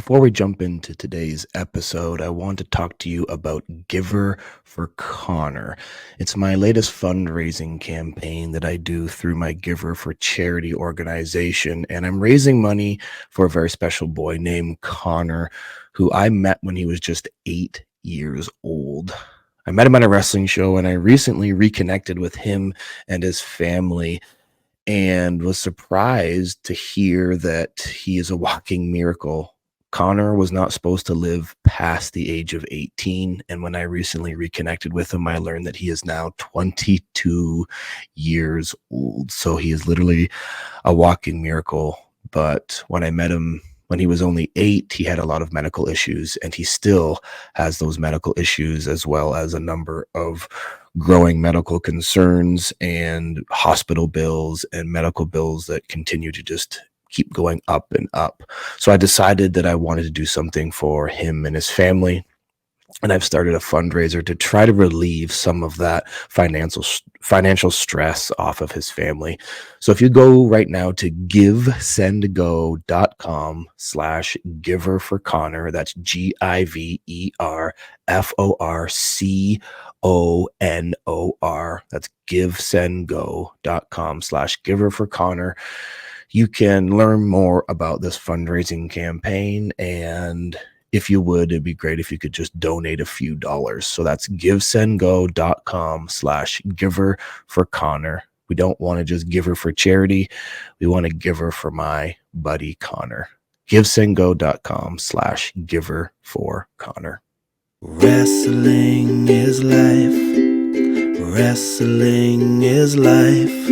Before we jump into today's episode, I want to talk to you about Giver for Connor. It's my latest fundraising campaign that I do through my Giver for Charity organization, and I'm raising money for a very special boy named Connor, who I met when he was just 8 years old. I met him at a wrestling show, and I recently reconnected with him and his family and was surprised to hear that he is a walking miracle. Connor was not supposed to live past the age of 18. And when I recently reconnected with him, I learned that he is now 22 years old. So he is literally a walking miracle. But when I met him when he was only 8, he had a lot of medical issues, and he still has those medical issues, as well as a number of growing medical concerns and hospital bills and medical bills that continue to just keep going up and up. So I decided that I wanted to do something for him and his family, and I've started a fundraiser to try to relieve some of that financial stress off of his family. So if you go right now to givesendgo.com/giver for Connor, that's GIVERFORCONOR, that's givesendgo.com/giver for Connor. You can learn more about this fundraising campaign, and if you would, it'd be great if you could just donate a few dollars. So that's givesendgo.com/giver for Connor. We don't want to just give her for charity. We want to give her for my buddy Connor. givesendgo.com/giver for Connor. Wrestling is life. Wrestling is life.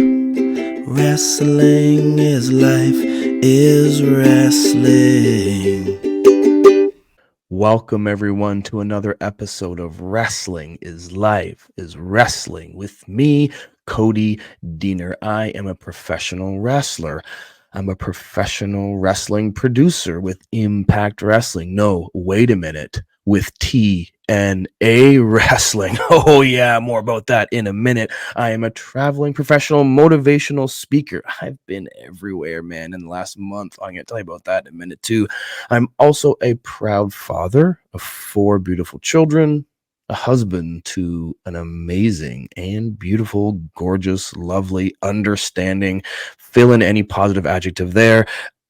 Wrestling is life is wrestling. Welcome everyone to another episode of Wrestling is Life is Wrestling with me, Cody Diener. I am a professional wrestler. I'm a professional wrestling producer with Impact Wrestling. No, wait a minute. With TNA Wrestling. Oh, yeah, more about that in a minute. I am a traveling professional motivational speaker. I've been everywhere, man, in the last month. I'm going to tell you about that in a minute, too. I'm also a proud father of 4 beautiful children, a husband to an amazing and beautiful, gorgeous, lovely, understanding, fill in any positive adjective there,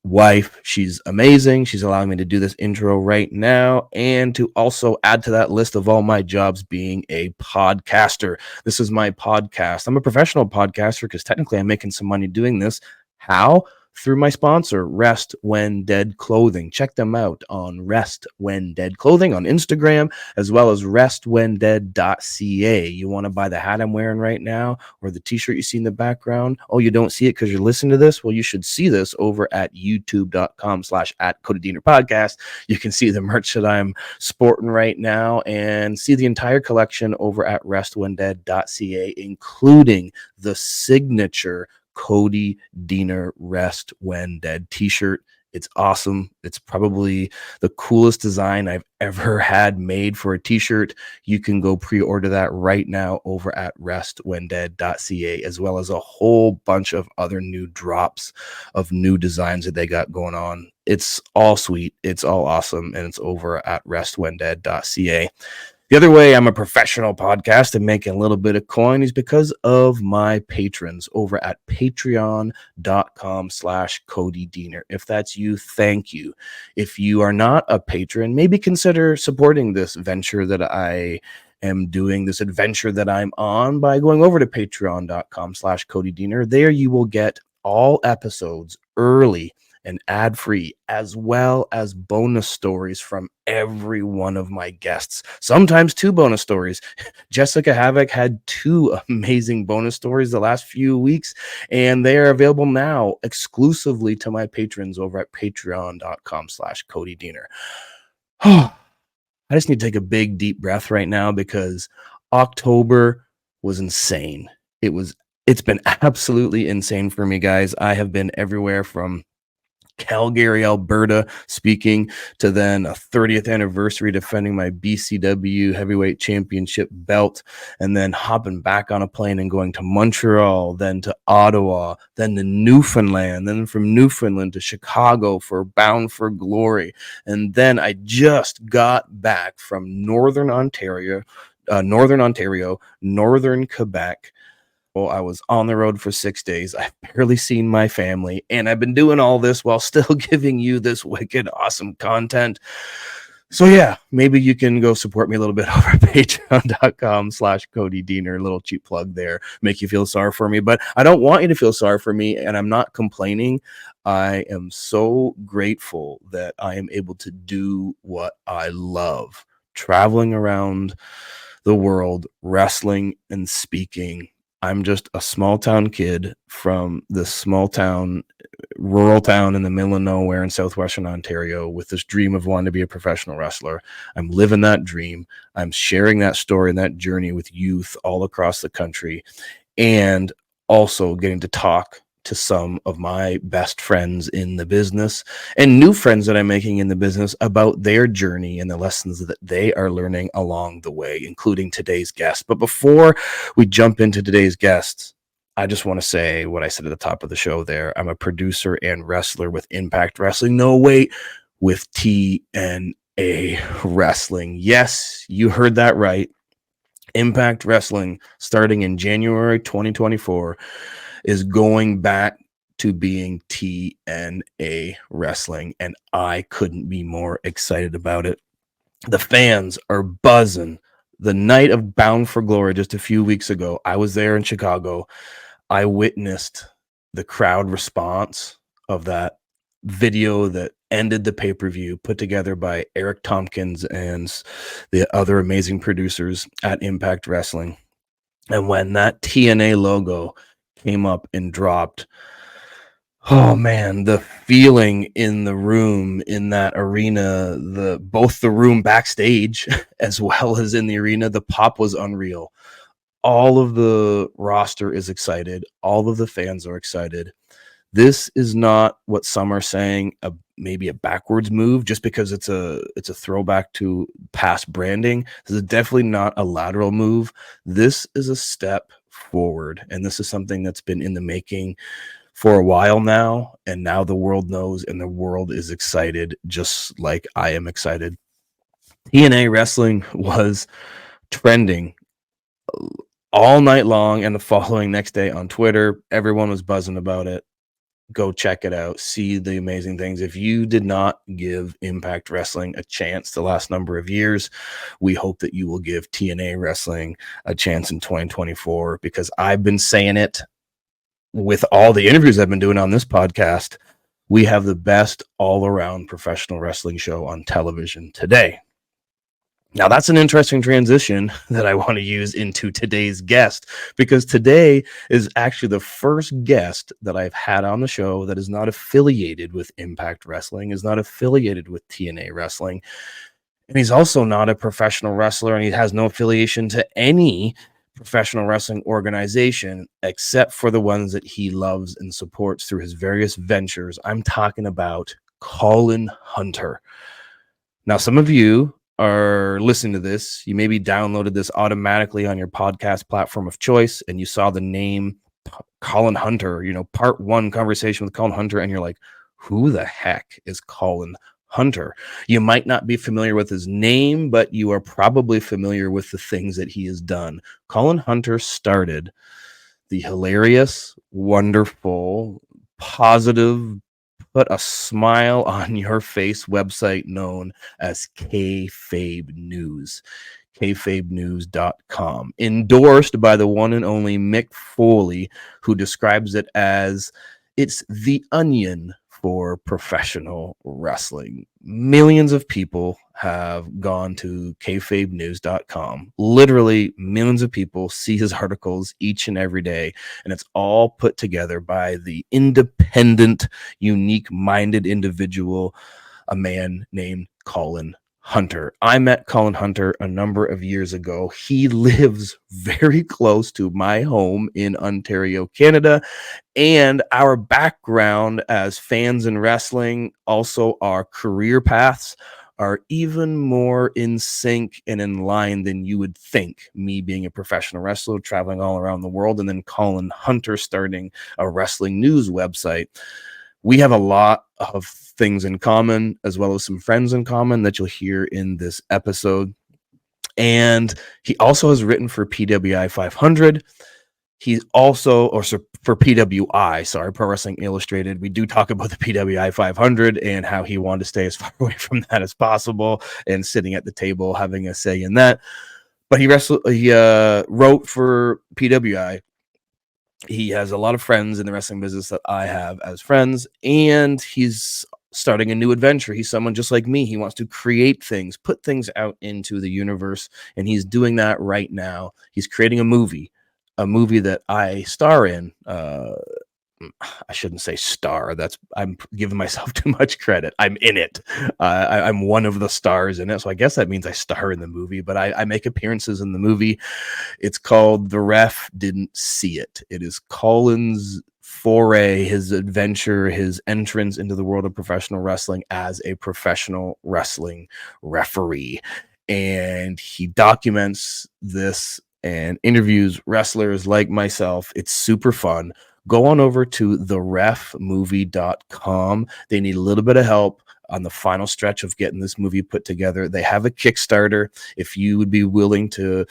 wife. She's amazing. She's allowing me to do this intro right now, and to also add to that list of all my jobs, being a podcaster. This is my podcast. I'm a professional podcaster because technically I'm making some money doing this. How? Through my sponsor, Rest When Dead Clothing. Check them out on Rest When Dead Clothing on Instagram, as well as restwhendead.ca. You want to buy the hat I'm wearing right now, or the t-shirt you see in the background? Oh, you don't see it because you're listening to this? Well, you should see this over at youtube.com/@CodyDienerPodcast. You can see the merch that I'm sporting right now and see the entire collection over at restwhendead.ca, including the signature Cody Diener Rest When Dead t-shirt. It's awesome. It's probably the coolest design I've ever had made for a t-shirt. You can go pre-order that right now over at restwhendead.ca, as well as a whole bunch of other new drops of new designs that they got going on. It's all sweet. It's all awesome. And it's over at restwhendead.ca. The other way I'm a professional podcast and making a little bit of coin is because of my patrons over at patreon.com/Cody Diener. If that's you, thank you. If you are not a patron, maybe consider supporting this venture that I am doing, this adventure that I'm on, by going over to patreon.com/Cody Diener. There you will get all episodes early and ad-free, as well as bonus stories from every one of my guests. Sometimes 2 bonus stories. Jessica Havoc had 2 amazing bonus stories the last few weeks, and they are available now exclusively to my patrons over at patreon.com/Cody Diener. I just need to take a big, deep breath right now because October was insane. It's been absolutely insane for me, guys. I have been everywhere from Calgary, Alberta, speaking, to then a 30th anniversary defending my BCW heavyweight championship belt, and then hopping back on a plane and going to Montreal, then to Ottawa, then to Newfoundland, then from Newfoundland to Chicago for Bound for Glory. And then I just got back from Northern Ontario, Northern Quebec. I was on the road for 6 days. I've barely seen my family, and I've been doing all this while still giving you this wicked awesome content. So yeah, maybe you can go support me a little bit over at patreon.com/Cody Diener. A little cheap plug there, make you feel sorry for me, but I don't want you to feel sorry for me, and I'm not complaining. I am so grateful that I am able to do what I love, traveling around the world, wrestling and speaking. I'm just a small town kid from this small town, rural town in the middle of nowhere in southwestern Ontario with this dream of wanting to be a professional wrestler. I'm living that dream. I'm sharing that story and that journey with youth all across the country, and also getting to talk to some of my best friends in the business and new friends that I'm making in the business about their journey and the lessons that they are learning along the way, including today's guest. But before we jump into today's guest, I just want to say what I said at the top of the show there. I'm a producer and wrestler with Impact Wrestling. No, wait, with TNA Wrestling. Yes, you heard that right. Impact Wrestling, starting in January 2024, is going back to being TNA Wrestling, and I couldn't be more excited about it. The fans are buzzing. The night of Bound for Glory just a few weeks ago, I was there in Chicago. I witnessed the crowd response of that video that ended the pay-per-view, put together by Eric Tompkins and the other amazing producers at Impact Wrestling. And when that TNA logo came up and dropped, oh man, the feeling in the room, in that arena, both the room backstage as well as in the arena, the pop was unreal. All of the roster is excited. All of the fans are excited. This is not what some are saying, maybe a backwards move, just because it's a throwback to past branding. This is definitely not a lateral move. This is a step forward, and this is something that's been in the making for a while now, and now the world knows, and the world is excited, just like I am excited. TNA Wrestling was trending all night long, and the following next day on Twitter, everyone was buzzing about it. Go check it out. See the amazing things. If you did not give Impact Wrestling a chance the last number of years, we hope that you will give TNA Wrestling a chance in 2024, because I've been saying it with all the interviews I've been doing on this podcast. We have the best all-around professional wrestling show on television today. Now, that's an interesting transition that I want to use into today's guest, because today is actually the first guest that I've had on the show that is not affiliated with Impact Wrestling, is not affiliated with TNA Wrestling, and he's also not a professional wrestler, and he has no affiliation to any professional wrestling organization except for the ones that he loves and supports through his various ventures. I'm talking about Colin Hunter. Now, some of you are listening to this, you maybe downloaded this automatically on your podcast platform of choice, and you saw the name Colin Hunter, part one conversation with Colin Hunter, and you're like, who the heck is Colin Hunter? You might not be familiar with his name, but you are probably familiar with the things that he has done. Colin Hunter started the hilarious, wonderful, positive, put a smile on your face website known as Kayfabe News. Kayfabenews.com, endorsed by the one and only Mick Foley, who describes it as it's the onion for professional wrestling. Millions of people have gone to kayfabenews.com. Literally millions of people see his articles each and every day, and it's all put together by the independent, unique-minded individual, a man named Colin Hunter. I met Colin Hunter a number of years ago. He lives very close to my home in Ontario, Canada. And our background as fans in wrestling, also our career paths, are even more in sync and in line than you would think. Me being a professional wrestler, traveling all around the world, and then Colin Hunter starting a wrestling news website. We have a lot of things in common, as well as some friends in common that you'll hear in this episode. And he also has written for PWI 500. He's also, or for PWI, sorry, Pro Wrestling Illustrated. We do talk about the PWI 500 and how he wanted to stay as far away from that as possible and sitting at the table having a say in that. But he wrote for PWI. He has a lot of friends in the wrestling business that I have as friends, and he's starting a new adventure. He's someone just like me. He wants to create things, put things out into the universe, and he's doing that right now. He's creating a movie that I star in. I shouldn't say star. I'm giving myself too much credit. I'm in it. I'm one of the stars in it, so I guess that means I star in the movie. But I make appearances in the movie. It's called The Ref Didn't See It. It is Colin's foray, his adventure, his entrance into the world of professional wrestling as a professional wrestling referee. And he documents this and interviews wrestlers like myself. It's super fun. Go on over to therefmovie.com. They need a little bit of help on the final stretch of getting this movie put together. They have a Kickstarter. If you would be willing to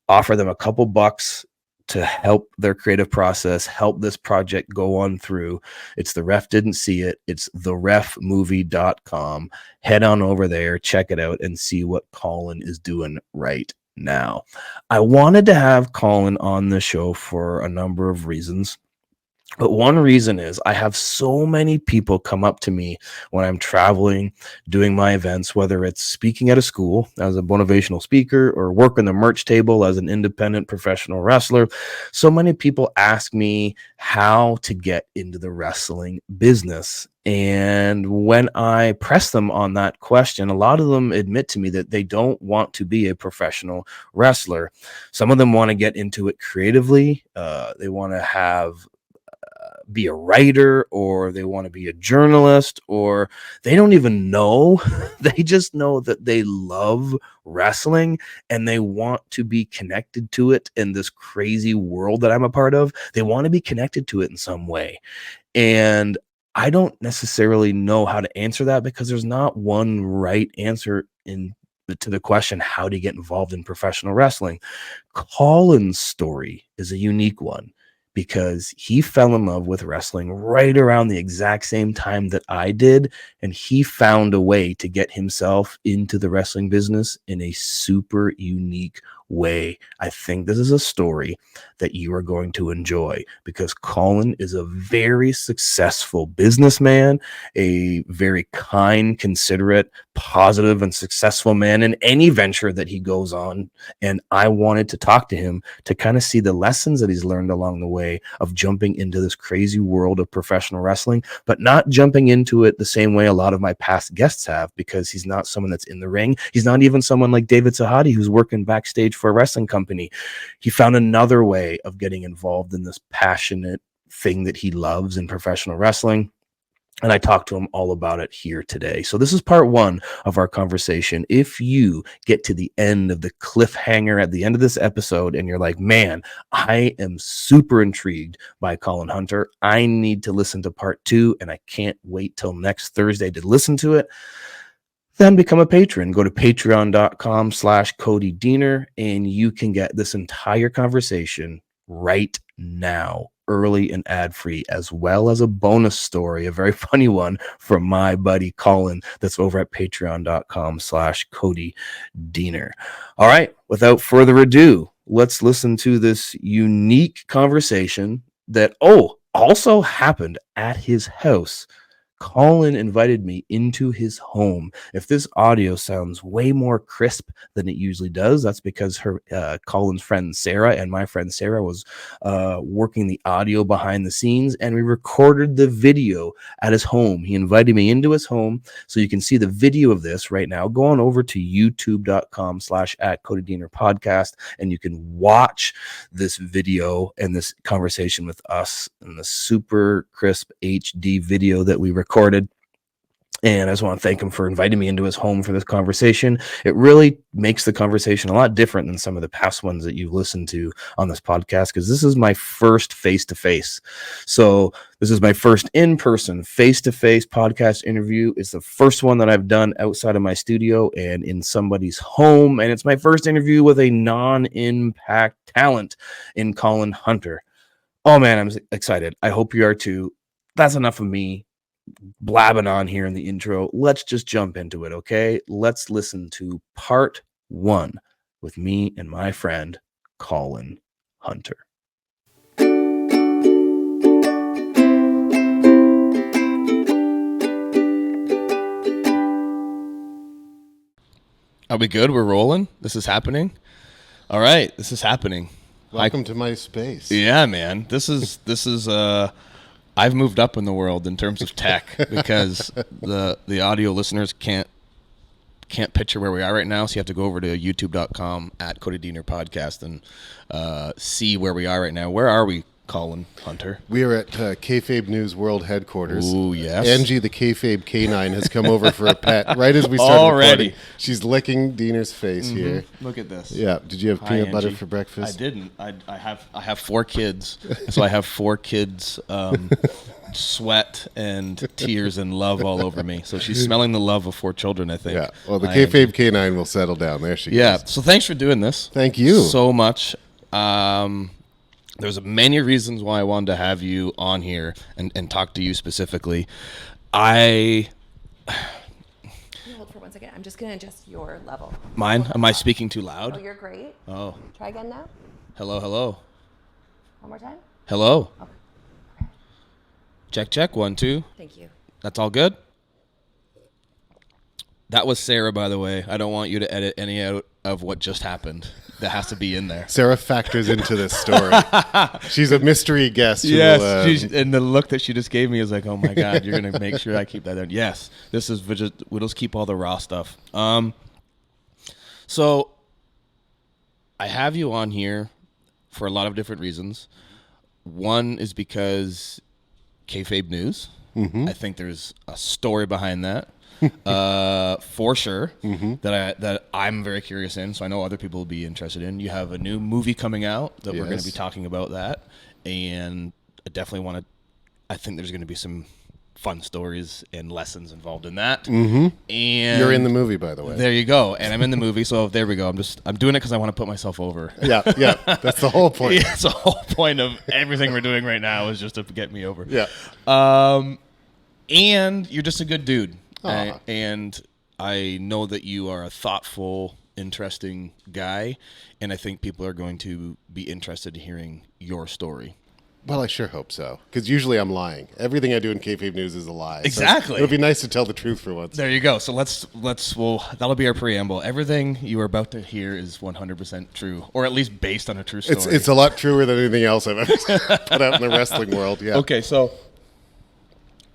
offer them a couple bucks to help their creative process, help this project go on through, it's The Ref Didn't See It. It's therefmovie.com. Head on over there, check it out, and see what Colin is doing right now. I wanted to have Colin on the show for a number of reasons. But one reason is I have so many people come up to me when I'm traveling, doing my events, whether it's speaking at a school as a motivational speaker or working the merch table as an independent professional wrestler. So many people ask me how to get into the wrestling business. And when I press them on that question, a lot of them admit to me that they don't want to be a professional wrestler. Some of them want to get into it creatively. They want to be a writer, or they want to be a journalist, or they don't even know. They just know that they love wrestling and they want to be connected to it in this crazy world that I'm a part of. They want to be connected to it in some way. And I don't necessarily know how to answer that, because there's not one right answer to the question, how to get involved in professional wrestling. Colin's story is a unique one, because he fell in love with wrestling right around the exact same time that I did. And he found a way to get himself into the wrestling business in a super unique way. I think this is a story that you are going to enjoy, because Colin is a very successful businessman, a very kind, considerate, positive, and successful man in any venture that he goes on. And I wanted to talk to him to kind of see the lessons that he's learned along the way of jumping into this crazy world of professional wrestling, but not jumping into it the same way a lot of my past guests have, because he's not someone that's in the ring. He's not even someone like David Sahadi, who's working backstage for a wrestling company. He found another way of getting involved in this passionate thing that he loves in professional wrestling. And I talked to him all about it here today. So this is part one of our conversation. If you get to the end of the cliffhanger at the end of this episode and you're like, man, I am super intrigued by Colin Hunter, I need to listen to part two, and I can't wait till next Thursday to listen to it, then become a patron. Go to patreon.com/Cody Diener, and you can get this entire conversation right now, early and ad-free, as well as a bonus story, a very funny one from my buddy Colin, that's over at patreon.com/Cody Diener. All right, without further ado, let's listen to this unique conversation that also happened at his house. Colin invited me into his home. If this audio sounds way more crisp than it usually does, that's because Colin's friend Sarah and my friend Sarah was working the audio behind the scenes, and we recorded the video at his home. He invited me into his home, so you can see the video of this right now. Go on over to youtube.com/@CodyDienerPodcast, and you can watch this video and this conversation with us in the super crisp HD video that we recorded. And I just want to thank him for inviting me into his home for this conversation. It really makes the conversation a lot different than some of the past ones that you've listened to on this podcast, because this is my first face-to-face. So this is my first in-person face-to-face podcast interview. It's the first one that I've done outside of my studio and in somebody's home. And it's my first interview with a non-impact talent in Colin Hunter. Oh man, I'm excited. I hope you are too. That's enough of me blabbing on here in the intro. Let's just jump into it, okay? Let's listen to part 1 with me and my friend Colin Hunter. Are we good? We're rolling? This is happening? All right, this is happening. Welcome to my space. Yeah, man. This is I've moved up in the world in terms of tech, because the audio listeners can't picture where we are right now. So you have to go over to youtube.com/CodyDienerPodcast and see where we are right now. Where are we, Colin Hunter? We are at Kayfabe News World Headquarters. Ooh, yes. Angie, the Kayfabe canine, has come over for a pet right as we started recording. She's licking Diener's face here. Look at this. Yeah. Did you have peanut butter for breakfast? I didn't. I have 4 kids, so I have 4 kids. Sweat and tears and love all over me. So she's smelling the love of 4 children, I think. Yeah. Well, the Kayfabe canine will settle down. There she goes. So thanks for doing this. Thank you so much. There's many reasons why I wanted to have you on here and talk to you specifically. Hold for 1 second. I'm just going to adjust your level. Mine? Am I speaking too loud? Oh, you're great. Oh. Try again now. Hello. One more time. Hello. Okay. Check. 1, 2. Thank you. That's all good? That was Sarah, by the way. I don't want you to edit any out of what just happened. That has to be in there. Sarah factors into this story. She's a mystery guest. Yes, and the look that she just gave me is like, oh my God, you're going to make sure I keep that in. Yes, we'll just keep all the raw stuff. So I have you on here for a lot of different reasons. One is because Kayfabe News. Mm-hmm. I think there's a story behind that. For sure, that I'm very curious in, so I know other people will be interested in. You have a new movie coming out that we're going to be talking about that, and I definitely want to. I think there's going to be some fun stories and lessons involved in that. Mm-hmm. And you're in the movie, by the way. There you go, and I'm in the movie, so there we go. I'm doing it because I want to put myself over. Yeah, that's the whole point. It's the whole point of everything we're doing right now is just to get me over. Yeah. And you're just a good dude. And I know that you are a thoughtful, interesting guy, and I think people are going to be interested in hearing your story. Well, I sure hope so, because usually I'm lying. Everything I do in Kayfabe News is a lie. Exactly. So it'll be nice to tell the truth for once. There you go. So that'll be our preamble. Everything you are about to hear is 100% true, or at least based on a true story. It's a lot truer than anything else I've ever put out in the wrestling world. Yeah. Okay, so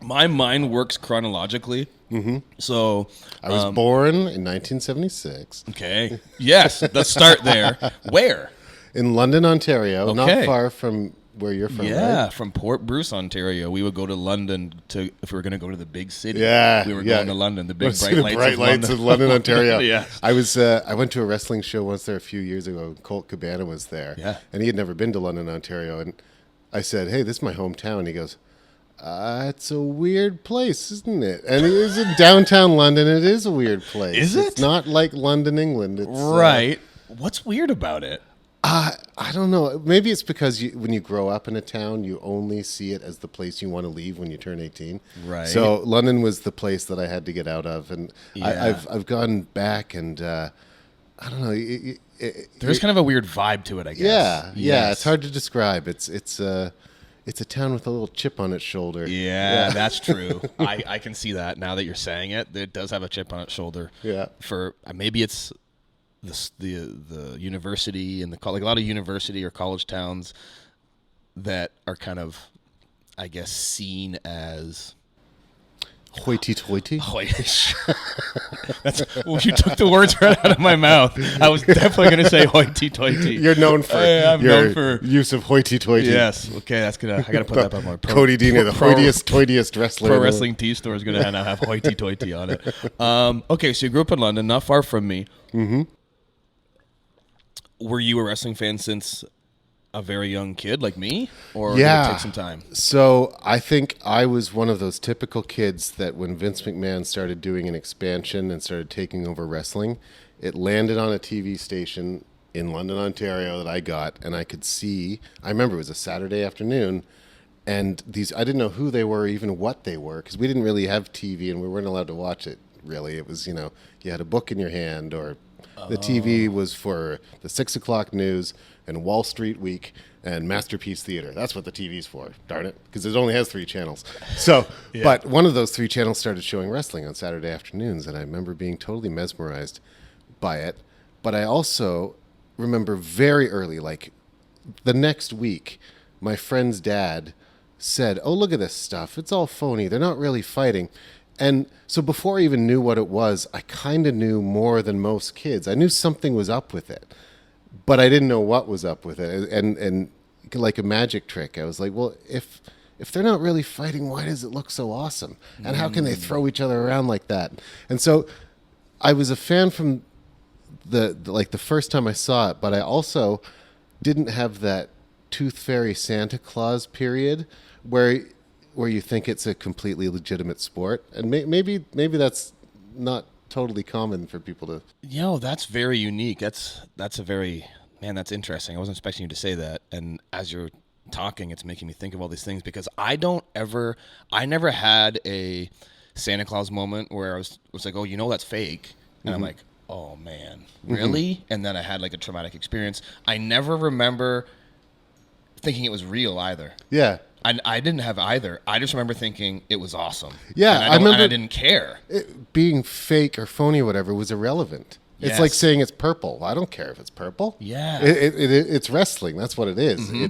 my mind works chronologically. Mm-hmm. So I was born in 1976. Okay. Yes, let's start there. Where? In London, Ontario, Okay. not far from where you're from, Yeah, right? from Port Bruce, Ontario. We would go to London if we were going to go to the big city. Yeah, we were going to London. The big bright lights of London, Ontario. Yeah. I went to a wrestling show once there a few years ago. Colt Cabana was there. Yeah. And he had never been to London, Ontario. And I said, "Hey, this is my hometown." He goes, "It's a weird place, isn't it?" And it was in downtown London. It is a weird place. Is it? It's not like London, England. It's right. What's weird about it? I don't know. Maybe it's because when you grow up in a town, you only see it as the place you want to leave when you turn 18. Right. So London was the place that I had to get out of, and Yeah. I've gone back, and I don't know. There's kind of a weird vibe to it, I guess. Yeah. Yes. It's hard to describe. It's it's a town with a little chip on its shoulder. Yeah, that's true. I can see that now that you're saying it. It does have a chip on its shoulder. Yeah. For maybe it's the university and like a lot of university or college towns that are kind of, I guess, seen as Hoity-toity. Well, you took the words right out of my mouth. I was definitely going to say hoity-toity. You're known for I'm your known for use of hoity-toity. Yes. Okay, I got to put that on my Cody Diener, the hoitiest wrestler. Pro Wrestling Tea Store is going to have hoity-toity on it. Okay, so you grew up in London, not far from me. Mm-hmm. Were you a wrestling fan since a very young kid like me, or did it take some time? So I think I was one of those typical kids that when Vince McMahon started doing an expansion and started taking over wrestling, it landed on a TV station in London, Ontario that I got, and I could see. I remember it was a Saturday afternoon, and I didn't know who they were, or even what they were, because we didn't really have TV and we weren't allowed to watch it. Really, it was, you had a book in your hand, or the TV was for the 6 o'clock news and Wall Street Week and Masterpiece Theater. That's what the TV's for, darn it, because it only has 3 channels. So, yeah. But one of those 3 channels started showing wrestling on Saturday afternoons, and I remember being totally mesmerized by it. But I also remember very early, like the next week, my friend's dad said, "Oh, look at this stuff. It's all phony. They're not really fighting." And so before I even knew what it was, I kind of knew more than most kids. I knew something was up with it, but I didn't know what was up with it. And like a magic trick, I was like, well, if they're not really fighting, why does it look so awesome? And how can they throw each other around like that? And so I was a fan from the first time I saw it, but I also didn't have that Tooth Fairy Santa Claus period where you think it's a completely legitimate sport. And maybe that's not totally common for people to... That's very unique. That's a very... Man, that's interesting. I wasn't expecting you to say that. And as you're talking, it's making me think of all these things, because I never had a Santa Claus moment where I was like, oh, that's fake. And I'm like, oh, man, really? And then I had like a traumatic experience. I never remember thinking it was real either. Yeah. I didn't have either. I just remember thinking it was awesome. Yeah, I remember I didn't care. Being fake or phony or whatever was irrelevant. Yes. It's like saying it's purple. I don't care if it's purple. Yeah. It's wrestling. That's what it is. Mm-hmm.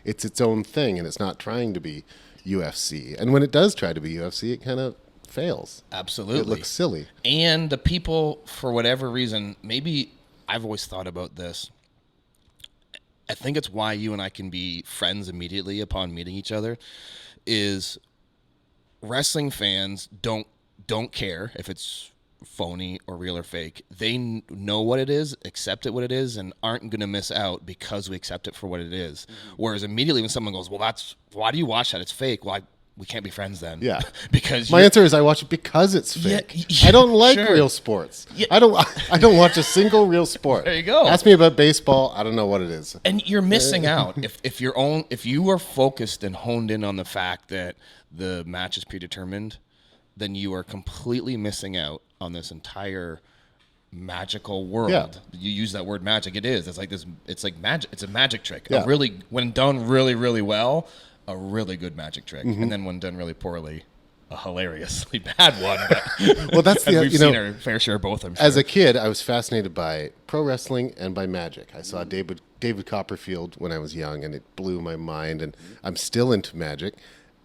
It's its own thing, and it's not trying to be UFC. And when it does try to be UFC, it kind of fails. Absolutely. It looks silly. And the people, for whatever reason, maybe I've always thought about this. I think it's why you and I can be friends immediately upon meeting each other, is wrestling fans don't care if it's phony or real or fake. They know what it is, accept it what it is, and aren't going to miss out because we accept it for what it is. Mm-hmm. Whereas immediately when someone goes, well, why do you watch that? It's fake. Well, we can't be friends then. Yeah. Because my answer is I watch it because it's fake. Yeah, I don't like sure. real sports. Yeah. I don't watch a single real sport. There you go. Ask me about baseball. I don't know what it is. And you're missing out if you are focused and honed in on the fact that the match is predetermined, then you are completely missing out on this entire magical world. Yeah. You use that word magic. It is. It's like this. It's like magic. It's a magic trick. Yeah. When done really, really well, a really good magic trick. Mm-hmm. And then when done really poorly, a hilariously bad one. But well, that's we've seen our fair share of both. I'm sure. As a kid, I was fascinated by pro wrestling and by magic. I saw David Copperfield when I was young, and it blew my mind. And I'm still into magic,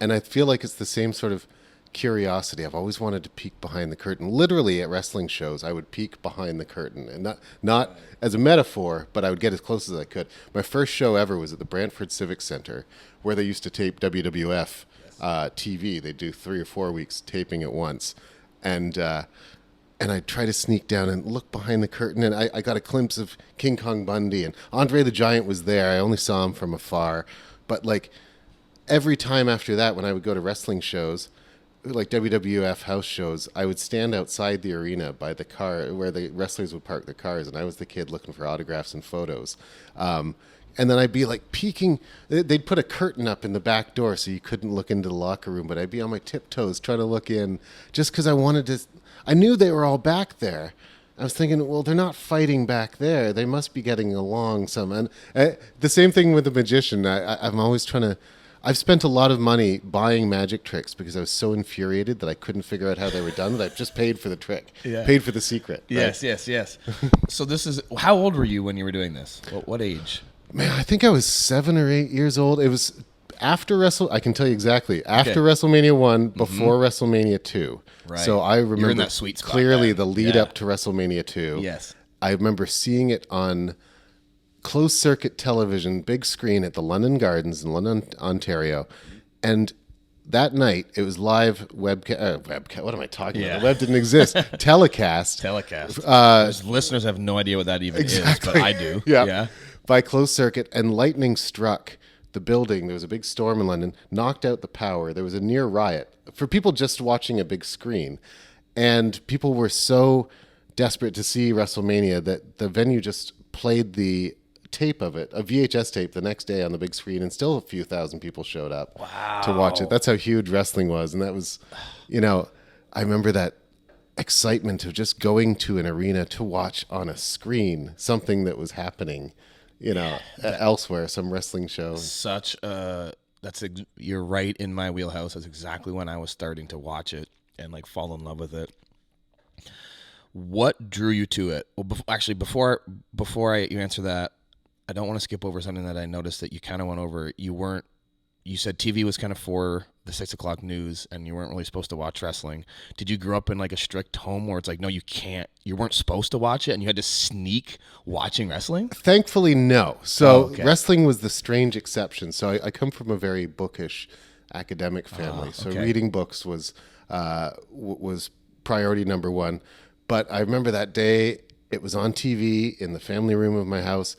and I feel like it's the same sort of curiosity. I've always wanted to peek behind the curtain. Literally at wrestling shows, I would peek behind the curtain, and not as a metaphor, but I would get as close as I could. My first show ever was at the Brantford Civic Center, where they used to tape WWF TV. They do 3 or 4 weeks taping at once, and I'd try to sneak down and look behind the curtain, and I got a glimpse of King Kong Bundy, and Andre the Giant was there. I only saw him from afar, but like every time after that, when I would go to wrestling shows, like WWF house shows, I would stand outside the arena by the car where the wrestlers would park their cars, and I was the kid looking for autographs and photos. And then I'd be like peeking. They'd put a curtain up in the back door so you couldn't look into the locker room, but I'd be on my tiptoes trying to look in just because I wanted to. I knew they were all back there. I was thinking, well, they're not fighting back there. They must be getting along some. And the same thing with the magician. I'm always trying to. I've spent a lot of money buying magic tricks because I was so infuriated that I couldn't figure out how they were done that I've just paid for the trick, paid for the secret. Yes, right? yes. So this is, how old were you when you were doing this? What age? Man, I think I was 7 or 8 years old. It was after I can tell you exactly, after WrestleMania 1, before WrestleMania 2. Right. So I remember You're in that sweet spot clearly then. the lead Yeah. up to WrestleMania 2. Yes. I remember seeing it on closed circuit television, big screen at the London Gardens in London, Ontario. And that night, it was live webcast. What am I talking about? The web didn't exist. Telecast. Those listeners have no idea what that even is, but I do. Yeah. By closed circuit, and lightning struck the building. There was a big storm in London, knocked out the power. There was a near riot for people just watching a big screen. And people were so desperate to see WrestleMania that the venue just played the tape of it, a VHS tape, the next day on the big screen, and still a few thousand people showed up to watch it. That's how huge wrestling was. And that was, I remember that excitement of just going to an arena to watch on a screen something that was happening, elsewhere, some wrestling show. You're right in my wheelhouse. That's exactly when I was starting to watch it and like fall in love with it. What drew you to it? Well, before you answer that, I don't want to skip over something that I noticed that you kind of went over. You said TV was kind of for the 6 o'clock news and you weren't really supposed to watch wrestling. Did you grow up in like a strict home where it's like, no, you weren't supposed to watch it and you had to sneak watching wrestling? Thankfully, no. So wrestling was the strange exception. So I come from a very bookish academic family. So reading books was priority number one. But I remember that day, it was on TV in the family room of my house,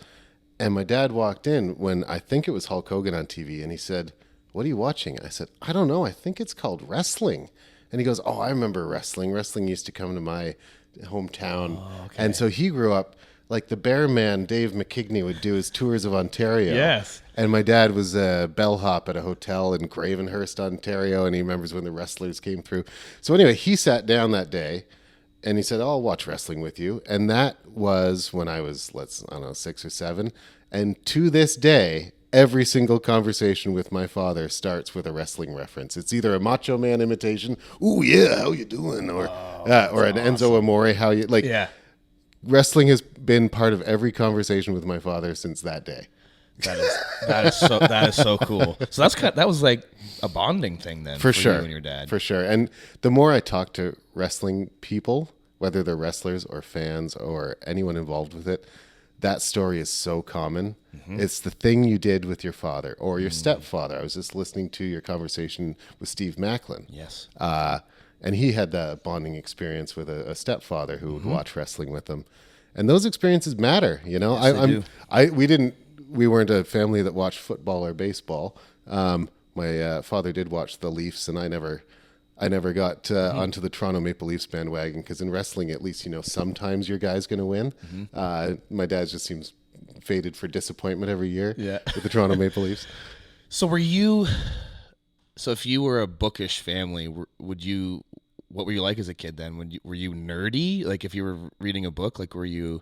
and my dad walked in when I think it was Hulk Hogan on TV, and he said, "What are you watching?" I said, "I don't know. I think it's called wrestling." And he goes, "Oh, I remember wrestling. Wrestling used to come to my hometown." And so he grew up, like the Bear Man, Dave McKigney would do his tours of Ontario. Yes. And my dad was a bellhop at a hotel in Gravenhurst, Ontario, and he remembers when the wrestlers came through. So anyway, he sat down that day, and he said, "Oh, I'll watch wrestling with you." And that was when I was, 6 or 7. And to this day, every single conversation with my father starts with a wrestling reference. It's either a Macho Man imitation, "Ooh, yeah, how you doing?" Or an Enzo Amore, how you, like, wrestling has been part of every conversation with my father since that day. That is so cool. So that was like a bonding thing then for sure, you and your dad. For sure. And the more I talk to wrestling people, whether they're wrestlers or fans or anyone involved with it, that story is so common. Mm-hmm. It's the thing you did with your father or your stepfather. I was just listening to your conversation with Steve Macklin. Yes. And he had that bonding experience with a stepfather who would watch wrestling with him. And those experiences matter, Yes, they do. We weren't a family that watched football or baseball. My father did watch the Leafs, and I never got onto the Toronto Maple Leafs bandwagon because in wrestling, at least sometimes your guy's going to win. My dad just seems fated for disappointment every year with the Toronto Maple Leafs. So if you were a bookish family, what were you like as a kid then? Were you nerdy? Like if you were reading a book, like were you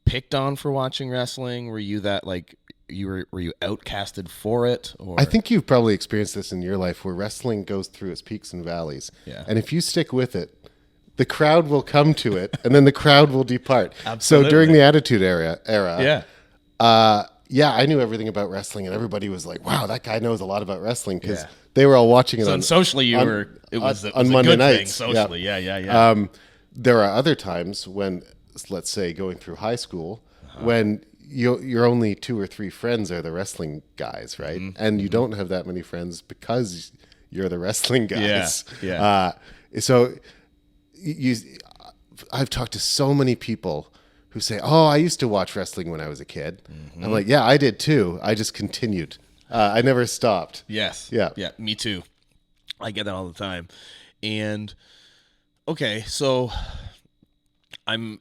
picked on for watching wrestling? Were you that like were you outcasted for it? Or I think you've probably experienced this in your life where wrestling goes through its peaks and valleys. Yeah. And if you stick with it, the crowd will come to it and then the crowd will depart. Absolutely. So during the Attitude Era, yeah, I knew everything about wrestling and everybody was like, "Wow, that guy knows a lot, about wrestling," because they were all watching it so socially it was on a Monday good nights. Thing socially. Yeah. There are other times when, let's say, going through high school, when you're only 2 or 3 friends are the wrestling guys, right? Mm-hmm. And you don't have that many friends because you're the wrestling guys. So I've talked to so many people who say, "Oh, I used to watch wrestling when I was a kid." Mm-hmm. I'm like, "Yeah, I did too. I just continued. I never stopped." Yes. Yeah. Me too. I get that all the time. And okay, so I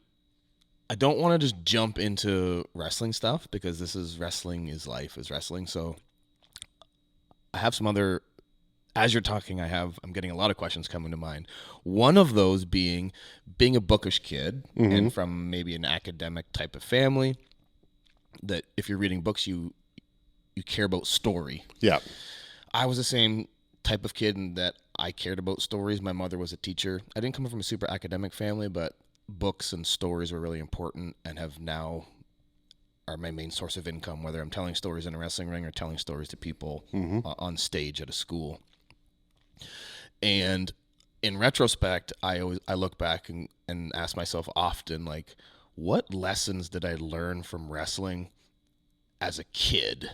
don't want to just jump into wrestling stuff because this is wrestling is life is wrestling. So I have some other, as you're talking, I'm getting a lot of questions coming to mind. One of those being a bookish kid and from maybe an academic type of family that if you're reading books, you care about story. Yeah. I was the same type of kid in that I cared about stories. My mother was a teacher. I didn't come from a super academic family, but books and stories were really important and have now are my main source of income, whether I'm telling stories in a wrestling ring or telling stories to people on stage at a school. And in retrospect, I look back and ask myself often, like, what lessons did I learn from wrestling as a kid?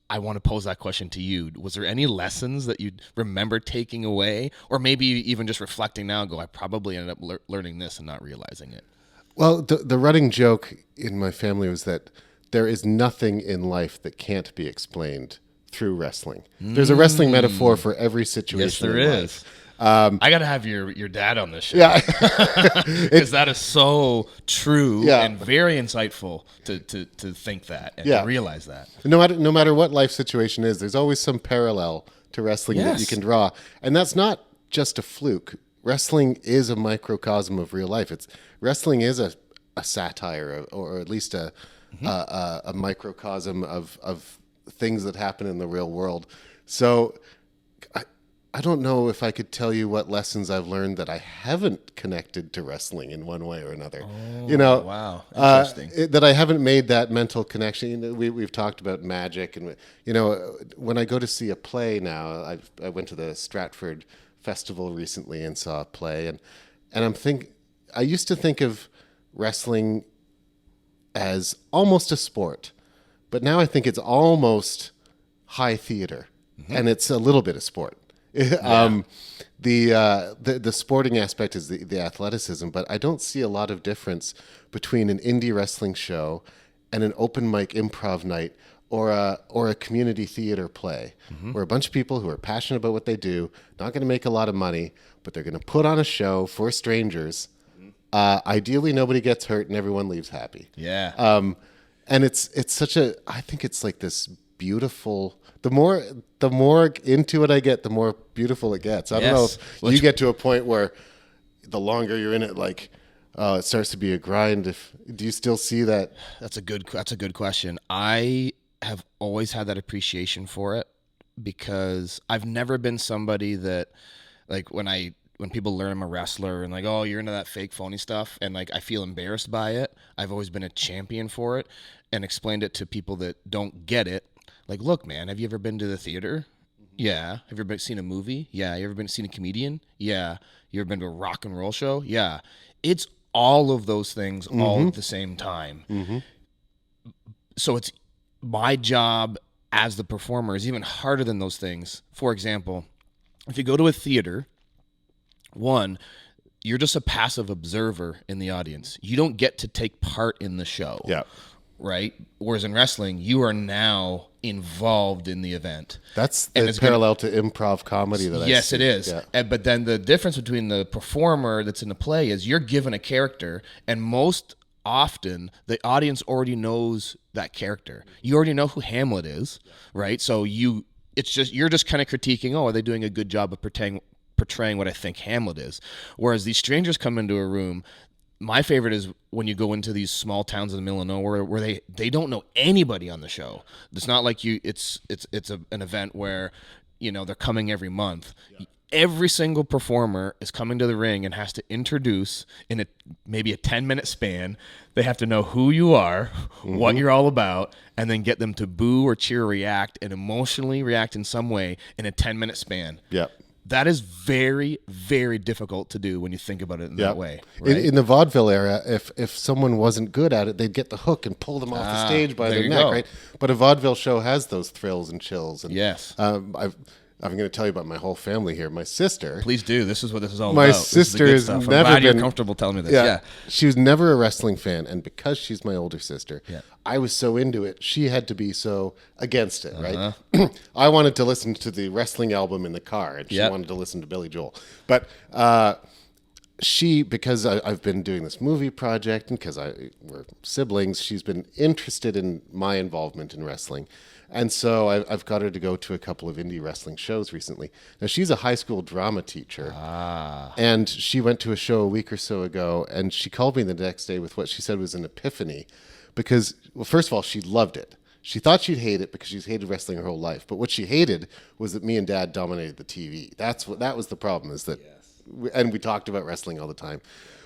I want to pose that question to you. Was there any lessons that you remember taking away, or maybe even just reflecting now and go, I probably ended up learning this and not realizing it? Well, the running joke in my family was that there is nothing in life that can't be explained through wrestling. There's a wrestling metaphor for every situation. Yes, there in is. Life. I got to have your dad on this show. Yeah. Because that is so true Yeah. and very insightful to think that and Yeah. to realize that. No matter what life situation is, there's always some parallel to wrestling that you Yes. can draw. And that's not just a fluke. Wrestling is a microcosm of real life. Wrestling is a satire, or at least a microcosm of things that happen in the real world. So I don't know if I could tell you what lessons I've learned that I haven't connected to wrestling in one way or another. Wow. Interesting. That I haven't made that mental connection. You know, we've talked about magic, and when I go to see a play now, I went to the Stratford Festival recently and saw a play, and I used to think of wrestling as almost a sport, but now I think it's almost high theater, and it's a little bit of sport. The sporting aspect is the athleticism, but I don't see a lot of difference between an indie wrestling show and an open mic improv night or a community theater play, where a bunch of people who are passionate about what they do, not going to make a lot of money, but they're going to put on a show for strangers. Ideally, nobody gets hurt and everyone leaves happy. Yeah. And it's I think it's like this beautiful. The more into it I get, the more beautiful it gets. I don't know if you get to a point where the longer you're in it, like, it starts to be a grind. Do you still see that? That's a good question. I have always had that appreciation for it because I've never been somebody that, like, when people learn I'm a wrestler and like, oh, you're into that fake phony stuff, and like I feel embarrassed by it. I've always been a champion for it and explained it to people that don't get it. Like, look, man, have you ever been to the theater? Yeah. Have you ever seen a movie? Yeah. You ever seen a comedian? Yeah. You ever been to a rock and roll show? Yeah. It's all of those things all at the same time. So it's my job as the performer is even harder than those things. For example, if you go to a theater, one, you're just a passive observer in the audience. You don't get to take part in the show. Yeah. Right? Whereas in wrestling, you are now involved in the event. That's the parallel to improv comedy that I see. Yes, it is. Yeah. But then the difference between the performer that's in the play is you're given a character, and most often the audience already knows that character. You already know who Hamlet is, right? So you're just kind of critiquing, oh, are they doing a good job of portraying what I think Hamlet is? Whereas these strangers come into a room. My favorite is when you go into these small towns in the middle of nowhere where they don't know anybody on the show. It's not like it's an event where, they're coming every month. Yeah. Every single performer is coming to the ring and has to introduce in maybe a 10-minute span. They have to know who you are, what you're all about, and then get them to boo or cheer or react and emotionally react in some way in a 10-minute span. Yeah. That is very, very difficult to do when you think about it in that way. Right? In the vaudeville era, if someone wasn't good at it, they'd get the hook and pull them off the stage by their neck, right? But a vaudeville show has those thrills and chills. And, yes. I'm going to tell you about my whole family here. My sister. Please do. This is what this is all about. My sister sister is never I'm glad you're comfortable telling me this. Yeah. She was never a wrestling fan, and because she's my older sister, I was so into it, she had to be so against it, right? I wanted to listen to the wrestling album in the car, and she wanted to listen to Billy Joel. But because I've been doing this movie project, and because we're siblings, she's been interested in my involvement in wrestling. And so I've got her to go to a couple of indie wrestling shows recently. Now, she's a high school drama teacher, and she went to a show a week or so ago, and she called me the next day with what she said was an epiphany because, well, first of all, she loved it. She thought she'd hate it because she's hated wrestling her whole life. But what she hated was that me and Dad dominated the TV. That was the problem. Is that, and we talked about wrestling all the time.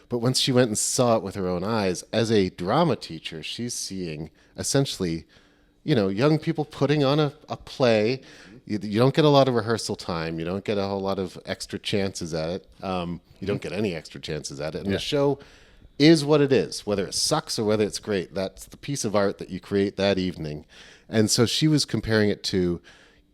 But once she went and saw it with her own eyes, as a drama teacher, she's seeing essentially, young people putting on a play. You don't get a lot of rehearsal time. You don't get a whole lot of extra chances at it. You don't get any extra chances at it. And the show is what it is, whether it sucks or whether it's great. That's the piece of art that you create that evening. And so she was comparing it to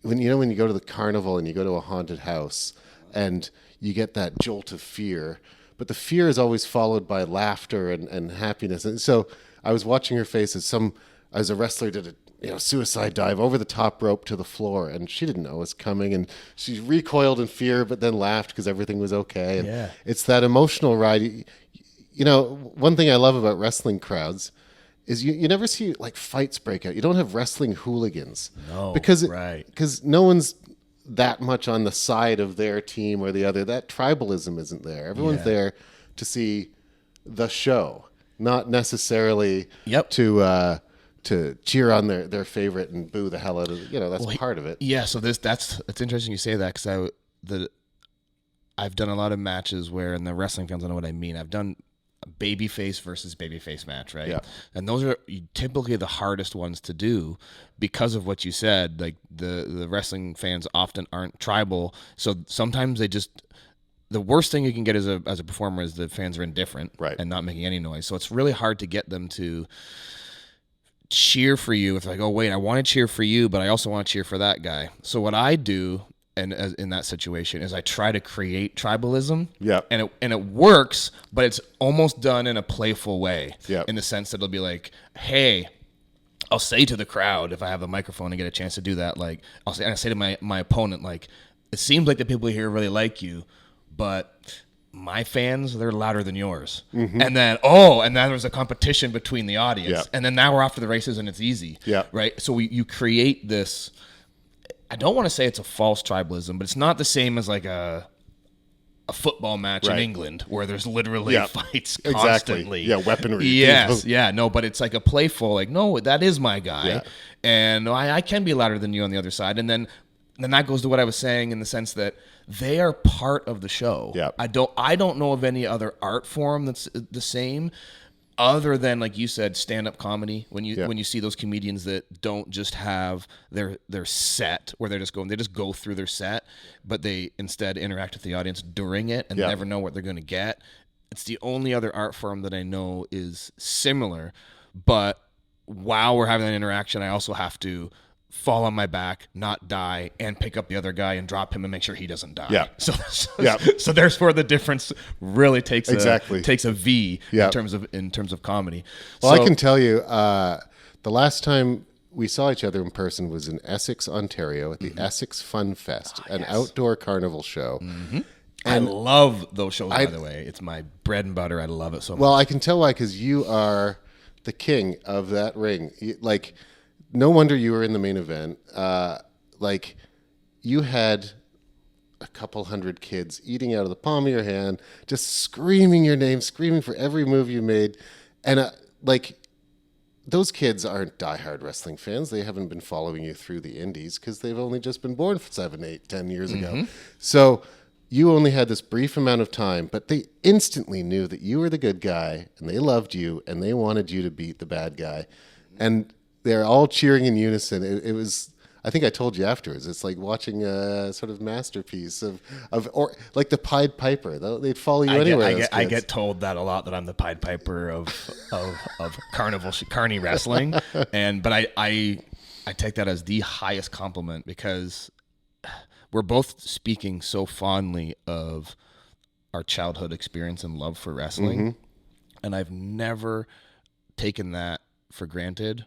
when you go to the carnival and you go to a haunted house and you get that jolt of fear, but the fear is always followed by laughter and happiness. And so I was watching her face as a wrestler did a suicide dive over the top rope to the floor, and she didn't know it was coming, and she recoiled in fear, but then laughed because everything was okay. And it's that emotional ride. One thing I love about wrestling crowds is you never see like fights break out. You don't have wrestling hooligans. No, because no one's that much on the side of their team or the other. That tribalism isn't there. Everyone's there to see the show, not necessarily to cheer on their favorite and boo the hell out of that's part of it. Yeah, so it's interesting you say that because I've done a lot of matches where, and the wrestling fans know what I mean. I've done a babyface versus babyface match, right? Yeah. And those are typically the hardest ones to do because of what you said. Like the wrestling fans often aren't tribal, so sometimes the worst thing you can get as a performer is the fans are indifferent, right, and not making any noise. So it's really hard to get them to cheer for you. If like, oh wait, I want to cheer for you, but I also want to cheer for that guy. So what I do, and in that situation, is I try to create tribalism. Yeah. And it works, but it's almost done in a playful way. Yeah. In the sense that it'll be like, hey, I'll say to the crowd if I have a microphone and get a chance to do that, like I say to my opponent, like, it seems like the people here really like you, but my fans, they're louder than yours. Mm-hmm. And then there's a competition between the audience. Yeah. And then now we're off to the races and it's easy. Yeah. Right. So you create this, I don't want to say it's a false tribalism, but it's not the same as like a football match in England where there's literally fights constantly. Exactly. Yeah, weaponry. Yes, yeah, no, but it's like a playful, like, no, that is my guy, and I can be louder than you on the other side, and then that goes to what I was saying in the sense that they are part of the show. Yeah. I don't know of any other art form that's the same, other than, like you said, stand-up comedy. When you see those comedians that don't just have their set where they just go through their set, but they instead interact with the audience during it and never know what they're going to get. It's the only other art form that I know is similar. But while we're having that interaction, I also have to fall on my back, not die, and pick up the other guy and drop him and make sure he doesn't die. Yeah. So there's where the difference really takes a V Yeah. in terms of comedy. Well, so, I can tell you, the last time we saw each other in person was in Essex, Ontario, at the Essex Fun Fest, an outdoor carnival show. Mm-hmm. I love those shows, by the way. It's my bread and butter. I love it so much. Well, I can tell why, because you are the king of that ring. No wonder you were in the main event. You had a couple hundred kids eating out of the palm of your hand, just screaming your name, screaming for every move you made. And those kids aren't diehard wrestling fans. They haven't been following you through the indies because they've only just been born 7, 8, 10 years ago. So you only had this brief amount of time, but they instantly knew that you were the good guy and they loved you and they wanted you to beat the bad guy. And they're all cheering in unison. It was, I think I told you afterwards, it's like watching a sort of masterpiece or like the Pied Piper. They'd follow you anywhere. I get told that a lot, that I'm the Pied Piper of carny wrestling. But I take that as the highest compliment, because we're both speaking so fondly of our childhood experience and love for wrestling. Mm-hmm. And I've never taken that for granted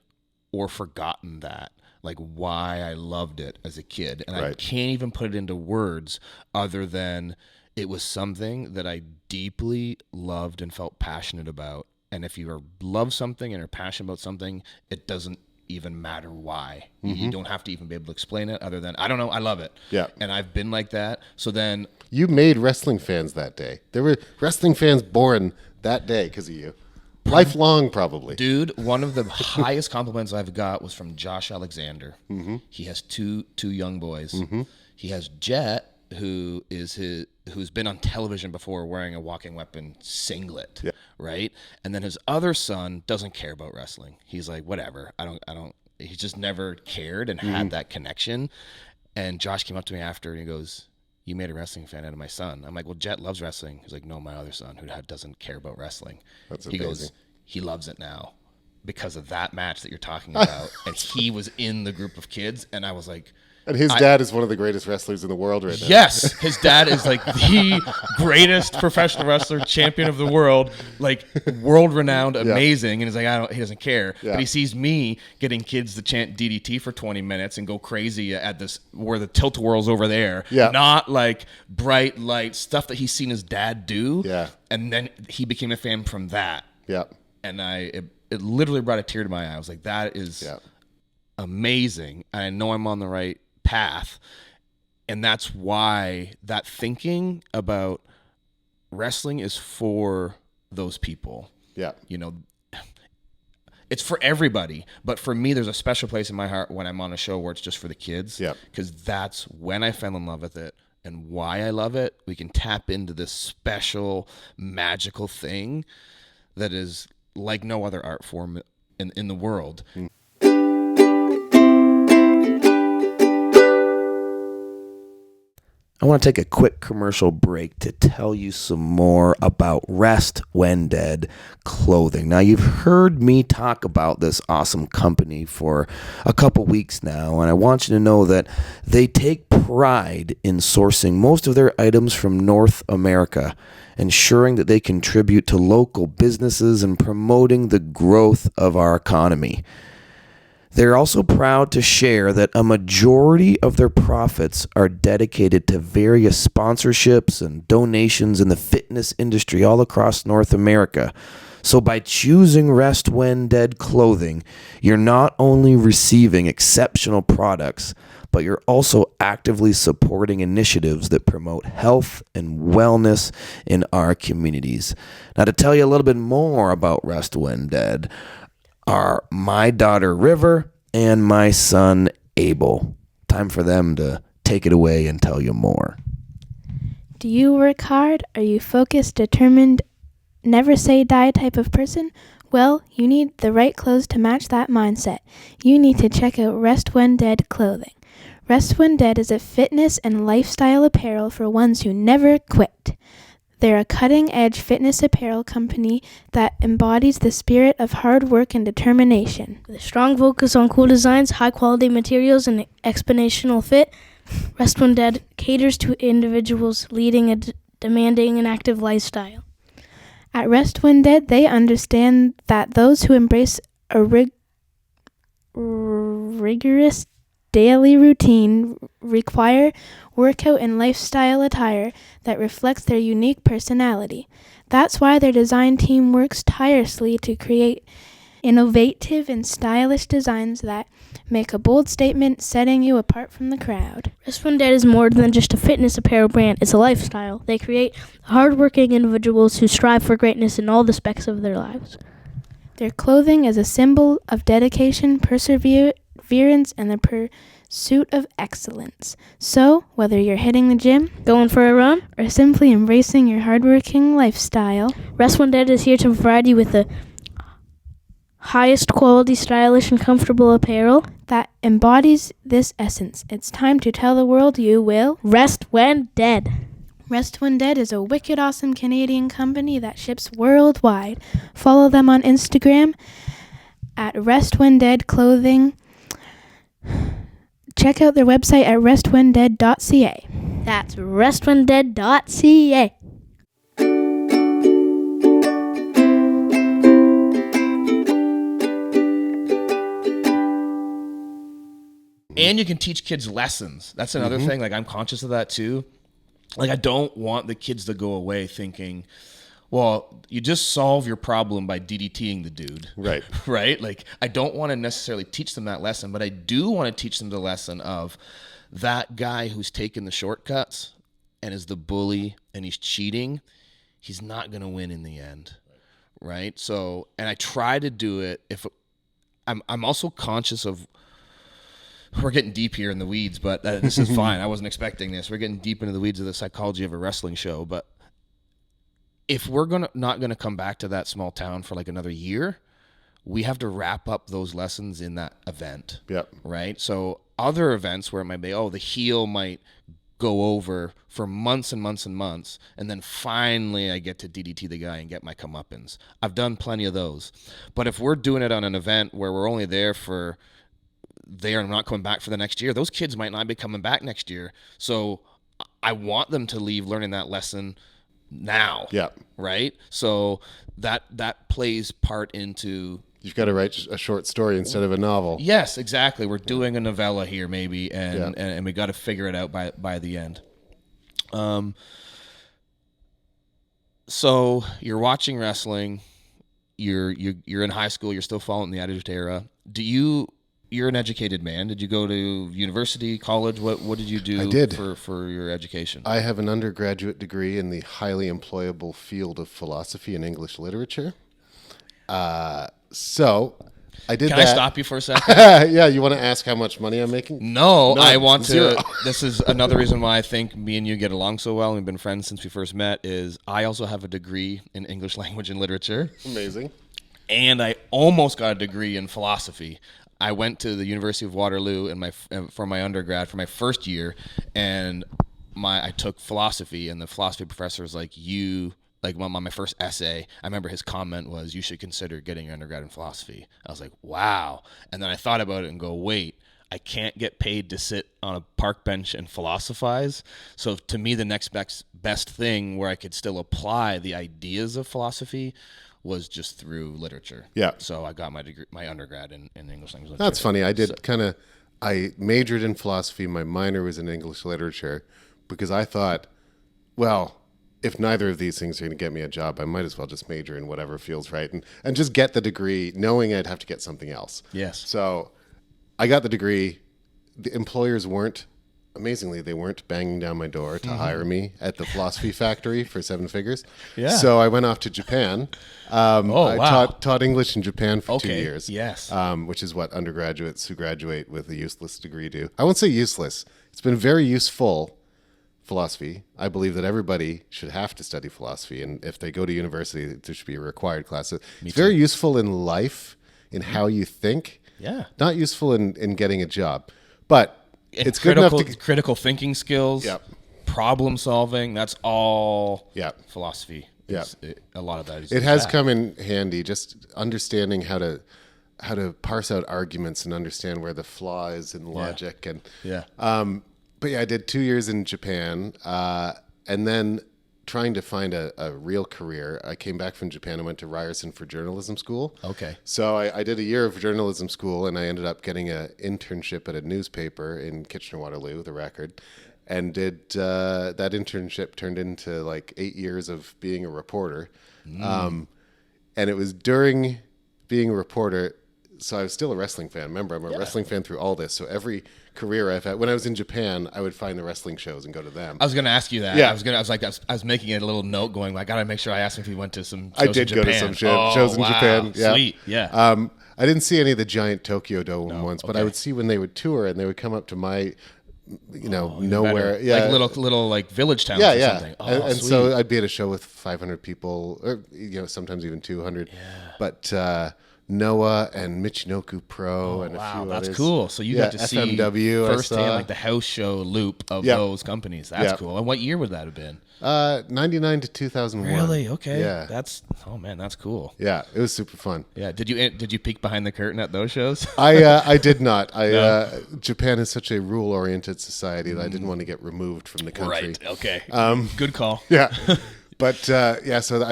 or forgotten that, like why I loved it as a kid. And I can't even put it into words other than it was something that I deeply loved and felt passionate about. And if you love something and are passionate about something, it doesn't even matter why. Mm-hmm. You don't have to even be able to explain it other than, I don't know, I love it. Yeah. And I've been like that. So then you made wrestling fans that day. There were wrestling fans born that day because of you. Lifelong, probably. Dude, one of the highest compliments I've got was from Josh Alexander. Mm-hmm. He has two young boys. Mm-hmm. He has Jet, who's been on television before wearing a walking weapon singlet, Yeah. right? And then his other son doesn't care about wrestling. He's like, whatever. I don't. He's just never cared and had that connection. And Josh came up to me after and he goes, "You made a wrestling fan out of my son." I'm like, "Well, Jet loves wrestling." He's like, "No, my other son who doesn't care about wrestling." That's He amazing. goes, "He loves it now because of that match that you're talking about." And he was in the group of kids, and I was like, And his dad is one of the greatest wrestlers in the world right now. yes, his dad is like the greatest professional wrestler, champion of the world, like world renowned, amazing. And he's like, he doesn't care. Yeah. But he sees me getting kids to chant DDT for 20 minutes and go crazy at this, where the tilt-a-whirl's over there. Yeah. Not like bright light stuff that he's seen his dad do. Yeah. And then he became a fan from that. Yeah. And it literally brought a tear to my eye. I was like, that is amazing. And I know I'm on the right path. And that's why that thinking about wrestling is for those people. Yeah. You know, it's for everybody, but for me, there's a special place in my heart when I'm on a show where it's just for the kids. Yeah. Because that's when I fell in love with it and why I love it. We can tap into this special, magical thing that is like no other art form in the world. I want to take a quick commercial break to tell you some more about Rest When Dead clothing. Now, you've heard me talk about this awesome company for a couple weeks now, and I want you to know that they take pride in sourcing most of their items from North America, ensuring that they contribute to local businesses and promoting the growth of our economy. They're also proud to share that a majority of their profits are dedicated to various sponsorships and donations in the fitness industry all across North America. So by choosing Rest When Dead clothing, you're not only receiving exceptional products, but you're also actively supporting initiatives that promote health and wellness in our communities. Now, to tell you a little bit more about Rest When Dead are my daughter River and my son Abel. Time for them to take it away and tell you more. Do you work hard? Are you focused, determined, never say die type of person? Well, you need the right clothes to match that mindset. You need to check out Rest When Dead clothing. Rest When Dead is a fitness and lifestyle apparel for ones who never quit. They're a cutting-edge fitness apparel company that embodies the spirit of hard work and determination. With a strong focus on cool designs, high-quality materials, and exponential fit, Rest When Dead caters to individuals leading a demanding and active lifestyle. At Rest When Dead, they understand that those who embrace a rigorous daily routine require workout and lifestyle attire that reflects their unique personality. That's why their design team works tirelessly to create innovative and stylish designs that make a bold statement, setting you apart from the crowd. Rest When Dead is more than just a fitness apparel brand, it's a lifestyle. They create hard-working individuals who strive for greatness in all aspects of their lives. Their clothing is a symbol of dedication, perseverance, and the pursuit of excellence. So, whether you're hitting the gym, Going for a run? or simply embracing your hardworking lifestyle, Rest When Dead is here to provide you with the highest quality, stylish, and comfortable apparel that embodies this essence. It's time to tell the world you will Rest When Dead. Rest When Dead is a wicked awesome Canadian company that ships worldwide. Follow them on Instagram at Rest When Dead Clothing. Check out their website at restwhendead.ca. That's restwhendead.ca. And you can teach kids lessons. That's another thing. Like, I'm conscious of that too. Like, I don't want the kids to go away thinking, well, you just solve your problem by DDTing the dude. Right. Right? Like, I don't want to necessarily teach them that lesson, but I do want to teach them the lesson of that guy who's taking the shortcuts and is the bully and he's cheating. He's not going to win in the end. right? So, and I try to do it if I'm also conscious of, we're getting deep here in the weeds, but this is fine. I wasn't expecting this. We're getting deep into the weeds of the psychology of a wrestling show. But if we're not gonna come back to that small town for like another year, we have to wrap up those lessons in that event. Yep. Right. So other events where it might be, the heel might go over for months and months and months, and then finally I get to DDT the guy and get my comeuppance. I've done plenty of those. But if we're doing it on an event where we're only there for, they are not coming back for the next year, those kids might not be coming back next year. So I want them to leave learning that lesson now. Yeah. Right. So that plays part into, You've got to write a short story instead of a novel. yes, exactly. We're doing a novella here maybe, and we got to figure it out by the end. So you're watching wrestling, you're in high school, you're still following the Attitude Era. You're an educated man. Did you go to university, college? What did you do I did. for your education? I have an undergraduate degree in the highly employable field of philosophy and English literature. So I did Can that. I stop you for a second? Yeah, you want to ask how much money I'm making? No, None. I want to. Zero. This is another reason why I think me and you get along so well. We've been friends since we first met. Is I also have a degree in English language and literature, Amazing. and I almost got a degree in philosophy. I went to the University of Waterloo for my undergrad for my first year, and I took philosophy, and the philosophy professor was like, on my first essay, I remember his comment was, you should consider getting your undergrad in philosophy. I was like, wow. And then I thought about it and go, wait, I can't get paid to sit on a park bench and philosophize. So to me, the next best thing where I could still apply the ideas of philosophy was just through literature. Yeah. So I got my undergrad in English language literature. That's funny. I majored in philosophy. My minor was in English literature because I thought, well, if neither of these things are going to get me a job, I might as well just major in whatever feels right and just get the degree knowing I'd have to get something else. Yes. So I got the degree. The employers amazingly, they weren't banging down my door to hire me at the philosophy factory for 7 figures. Yeah. So I went off to Japan. I taught English in Japan for 2 years. Yes. Which is what undergraduates who graduate with a useless degree do. I won't say useless. It's been very useful, philosophy. I believe that everybody should have to study philosophy. And if they go to university, there should be a required class. It's very useful in life, in how you think. Yeah. Not useful in getting a job. But it's good critical, enough to... critical thinking skills, Yep. problem solving. That's all. Yep. Philosophy. Yep. A lot of that is. It has come in handy, just understanding how to parse out arguments and understand where the flaw is in logic. And Yeah. but yeah, I did 2 years in Japan, and then trying to find a real career. I came back from Japan and went to Ryerson for journalism school. Okay. So I did a year of journalism school, and I ended up getting an internship at a newspaper in Kitchener-Waterloo, The Record, and did that internship turned into like 8 years of being a reporter. And it was during being a reporter, so I was still a wrestling fan. Remember, I'm a wrestling fan through all this. So every career I've had, when I was in Japan, I would find the wrestling shows and go to them. I was going to ask you that. Yeah. I was making a little note going, I got to make sure I asked him if he went to some shows I did in go Japan. to some shows in Japan. Yeah. Sweet. Yeah. I didn't see any of the giant Tokyo Dome ones, but I okay. would see when they would tour and they would come up to my, nowhere. Better. Yeah. Like little like village towns Yeah, or yeah. something. And Sweet. so I'd be at a show with 500 people, or sometimes even 200. Yeah. But Noah and Michinoku Pro and a few that's others. cool. So you got to see FMW, I firsthand saw. like the house show loop of Yeah. those companies. That's Yeah. cool. And what year would that have been? 99 to 2001. Really? Okay. Yeah. That's that's cool. Yeah, it was super fun. Yeah. Did you peek behind the curtain at those shows? I did not. Japan is such a rule-oriented society that I didn't want to get removed from the country. Right. Okay. Good call. Yeah, but so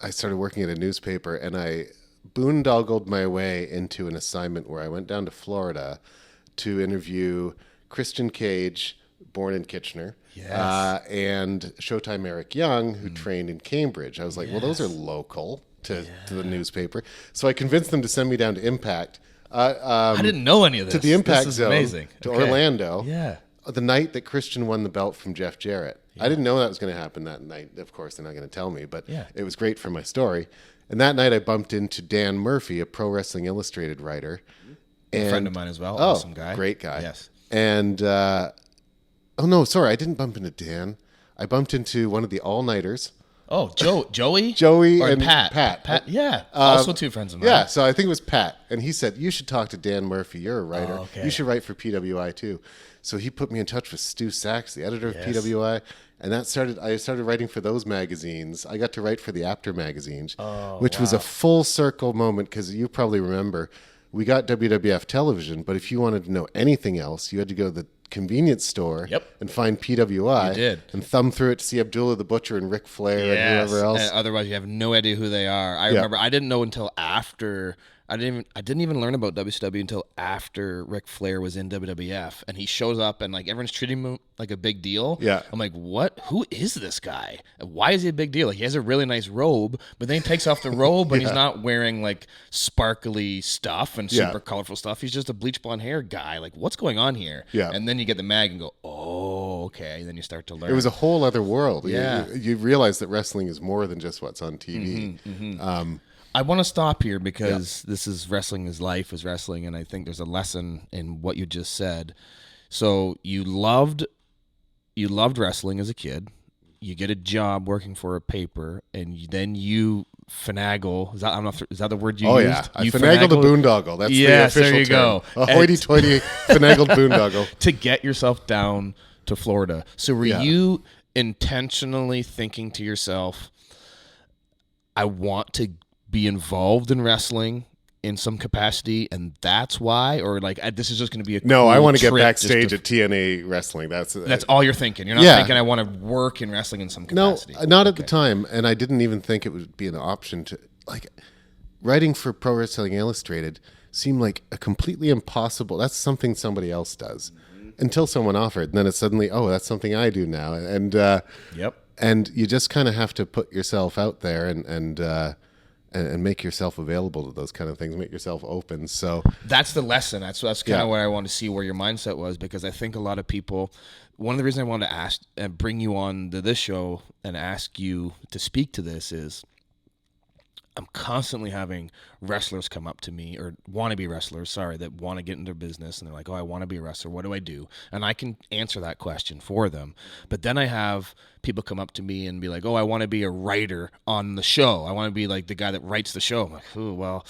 I started working at a newspaper, and I boondoggled my way into an assignment where I went down to Florida to interview Christian Cage, born in Kitchener, and Showtime Eric Young, who trained in Cambridge. I was like, well, those are local to the newspaper. So I convinced them to send me down to Impact. I didn't know any of this. To the Impact This is Zone, amazing. to Okay. Orlando. Yeah. The night that Christian won the belt from Jeff Jarrett. I didn't know that was going to happen that night. Of course, they're not going to tell me, but Yeah. it was great for my story. And that night I bumped into Dan Murphy, a Pro Wrestling Illustrated writer. A And, friend of mine as well. Awesome guy. Great guy. Yes. And, oh no, sorry, I didn't bump into Dan. I bumped into one of the all-nighters. Oh, Joey? Joey or and Pat. Pat. Yeah. Also two friends of mine. Yeah, so I think it was Pat. And he said, you should talk to Dan Murphy. You're a writer. Oh, okay. You should write for PWI too. So he put me in touch with Stu Sachs, the editor of PWI. And I started writing for those magazines. I got to write for the After magazines, which was a full circle moment because you probably remember we got WWF television, but if you wanted to know anything else, you had to go to the convenience store and find PWI. You did. And thumb through it to see Abdullah the Butcher and Ric Flair and whoever else. And otherwise, you have no idea who they are. I remember I didn't know until after. I didn't even learn about WCW until after Ric Flair was in WWF, and he shows up, and like everyone's treating him like a big deal. Yeah. I'm like, what? Who is this guy? Why is he a big deal? Like, he has a really nice robe, but then he takes off the robe, and he's not wearing like sparkly stuff and super colorful stuff. He's just a bleach blonde hair guy. Like, what's going on here? Yeah. And then you get the mag and go, oh, okay. And then you start to learn. It was a whole other world. Yeah. You realize that wrestling is more than just what's on TV. I want to stop here because this is Wrestling is Life is Wrestling, and I think there's a lesson in what you just said. So you loved wrestling as a kid. You get a job working for a paper, and then you finagle. Is that, I don't know if, is that the word you used? Oh, yeah. I You finagled a boondoggle. That's the official there you term. go. A hoity-toity finagled boondoggle. To get yourself down to Florida. So were you intentionally thinking to yourself, I want to be involved in wrestling in some capacity, and that's why? Or like, this is just going to be a No, cool I want to get trip backstage just at TNA Wrestling. That's all you're thinking. You're not thinking, I want to work in wrestling in some capacity. No, not at the time, and I didn't even think it would be an option to, like, writing for Pro Wrestling Illustrated seemed like a completely impossible. That's something somebody else does until someone offered, and then it's suddenly, oh, that's something I do now, and and you just kind of have to put yourself out there and make yourself available to those kind of things, make yourself open. So that's the lesson. That's kind of what I want to see where your mindset was, because I think a lot of people, one of the reasons I wanted to ask and bring you on to this show and ask you to speak to this is I'm constantly having wrestlers come up to me, or wannabe wrestlers, that want to get into business, and they're like, oh, I want to be a wrestler. What do I do? And I can answer that question for them. But then I have people come up to me and be like, oh, I want to be a writer on the show. I want to be like the guy that writes the show. I'm like, oh, well,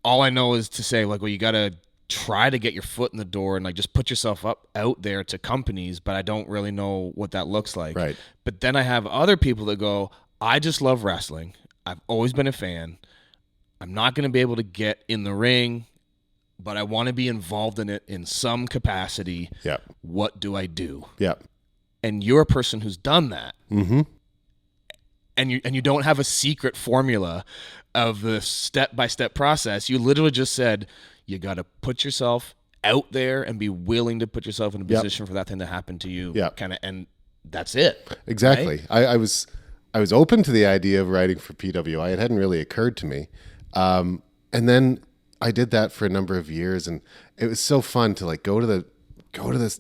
all I know is to say, like, well, you got to try to get your foot in the door and like just put yourself out there to companies, but I don't really know what that looks like. Right. But then I have other people that go, I just love wrestling. I've always been a fan. I'm not going to be able to get in the ring, but I want to be involved in it in some capacity. Yeah. What do I do? Yeah. And you're a person who's done that. Mm-hmm. And you don't have a secret formula of the step-by-step process. You literally just said you got to put yourself out there and be willing to put yourself in a position for that thing to happen to you. Yeah. And that's it. Exactly. Right? I was open to the idea of writing for PWI. It hadn't really occurred to me. And then I did that for a number of years, and it was so fun to like go to this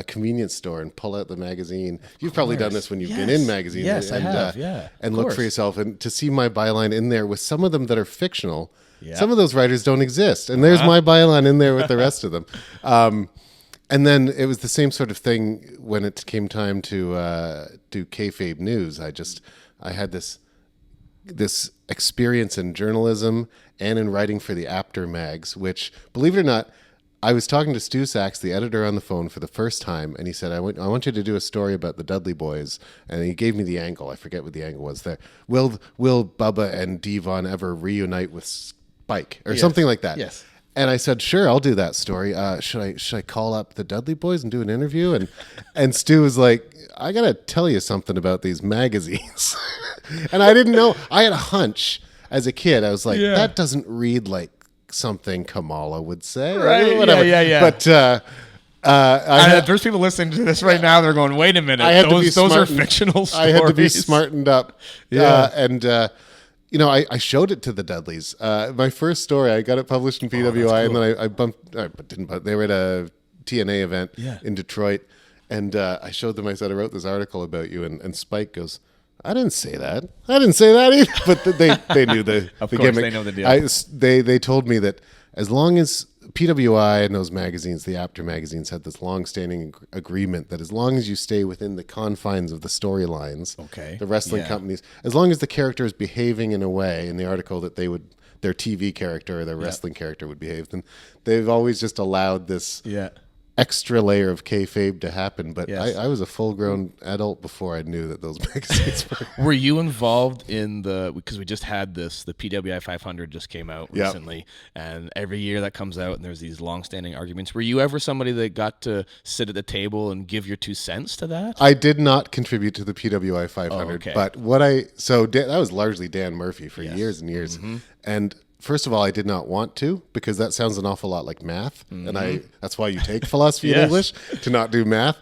convenience store and pull out the magazine. You've probably done this when you've been in magazines. Yes, and, I have. And look for yourself, and to see my byline in there with some of them that are fictional. Yeah. Some of those writers don't exist, and there's my byline in there with the rest of them. And then it was the same sort of thing when it came time to do Kayfabe News. I had this experience in journalism and in writing for the After mags, which, believe it or not, I was talking to Stu Sachs, the editor, on the phone for the first time, and he said, I want you to do a story about the Dudley Boys, and he gave me the angle. I forget what the angle was there. Will Bubba and Devon ever reunite with Spike or something like that? Yes. And I said, sure, I'll do that story. Should I call up the Dudley Boys and do an interview? And Stu was like, I got to tell you something about these magazines. And I didn't know. I had a hunch as a kid. I was like, that doesn't read like something Kamala would say. Right, whatever. yeah. But there's people listening to this right now. They're going, wait a minute. I had to be Those are fictional stories. I had to be smartened up. Yeah. I showed it to the Dudleys. My first story, I got it published in PWI, and then they were at a TNA event in Detroit, and I showed them, I said, I wrote this article about you, and Spike goes, I didn't say that. I didn't say that either. But they knew the Of the course, gimmick. they know the deal. They told me that as long as PWI and those magazines, the Apter magazines, had this long-standing agreement that as long as you stay within the confines of the storylines, Okay. the wrestling Yeah. companies, as long as the character is behaving in a way in the article that their TV character or their wrestling character would behave, then they've always just allowed this Yeah. extra layer of kayfabe to happen. But Yes. I was a full-grown adult before I knew that those magazines were. Were you involved in because we just had the PWI 500 just came out Yep. recently, and every year that comes out and there's these long-standing arguments. Were you ever somebody that got to sit at the table and give your 2 cents to that? I did not contribute to the PWI 500, okay. but that was largely Dan Murphy for years and years. And first of all, I did not want to, because that sounds an awful lot like math, and that's why you take philosophy Yes. in English, to not do math.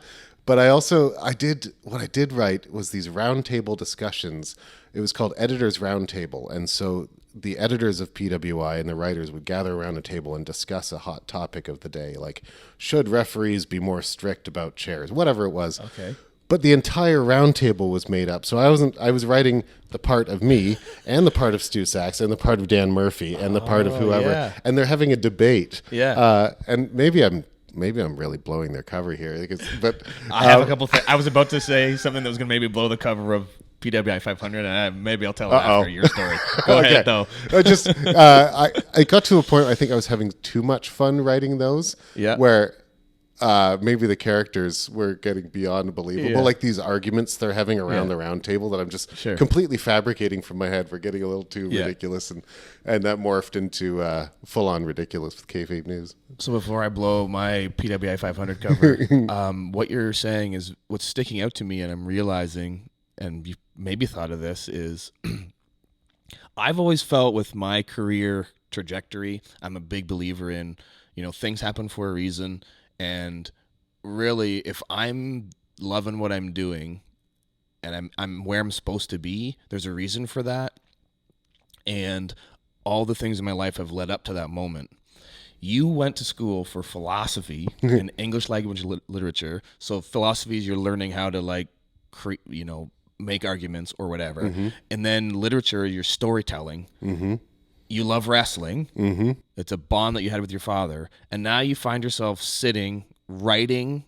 But what I did write was these roundtable discussions. It was called Editors Roundtable, and so the editors of PWI and the writers would gather around a table and discuss a hot topic of the day, like should referees be more strict about chairs, whatever it was. Okay. But the entire roundtable was made up. So I was writing the part of me and the part of Stu Sachs and the part of Dan Murphy and the part of whoever. yeah. And they're having a debate. Yeah. And maybe I'm really blowing their cover here. But I have a couple things. I was about to say something that was going to maybe blow the cover of PWI 500, and maybe I'll tell it after your story. Go ahead, though. I got to a point where I think I was having too much fun writing those. Yeah. Where maybe the characters were getting beyond believable. Yeah. Like these arguments they're having around the round table that I'm just Sure. completely fabricating from my head. We're getting a little too Yeah. ridiculous, and that morphed into full-on ridiculous with Kayfabe News. So before I blow my PWI 500 cover, what you're saying is what's sticking out to me, and I'm realizing, and you maybe thought of this, is I've always felt with my career trajectory, I'm a big believer in, things happen for a reason. And really, if I'm loving what I'm doing and I'm where I'm supposed to be, there's a reason for that. And all the things in my life have led up to that moment. You went to school for philosophy and English language literature. So philosophy is you're learning how to make arguments or whatever. Mm-hmm. And then literature, you're storytelling. Mm-hmm. You love wrestling. Mm-hmm. It's a bond that you had with your father. And now you find yourself sitting, writing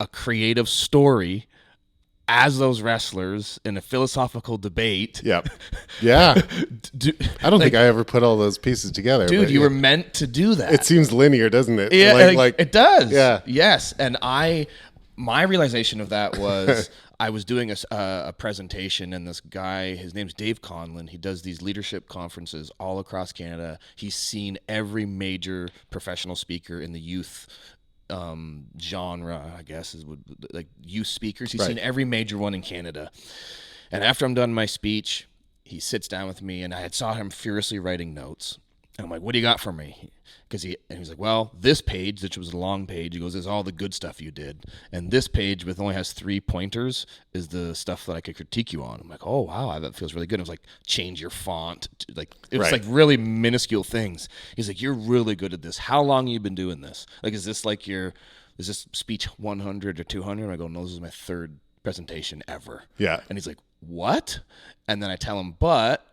a creative story as those wrestlers in a philosophical debate. Yep. Yeah. I don't think I ever put all those pieces together. Dude, you were meant to do that. It seems linear, doesn't it? Yeah, it does. Yeah. Yes. And my realization of that was I was doing a presentation, and this guy, his name's Dave Conlon. He does these leadership conferences all across Canada. He's seen every major professional speaker in the youth genre, I guess, like youth speakers. He's seen every major one in Canada. And after I'm done my speech, he sits down with me, and I had saw him furiously writing notes. And I'm like, what do you got for me? He was like, well, this page, which was a long page, he goes, is all the good stuff you did. And this page, with only has 3 pointers, is the stuff that I could critique you on. I'm like, oh, wow, that feels really good. It was like, change your font. It was like really minuscule things. He's like, you're really good at this. How long have you been doing this? Like, is this speech 100 or 200? I go, no, this is my 3rd presentation ever. Yeah. And he's like, what? And then I tell him, but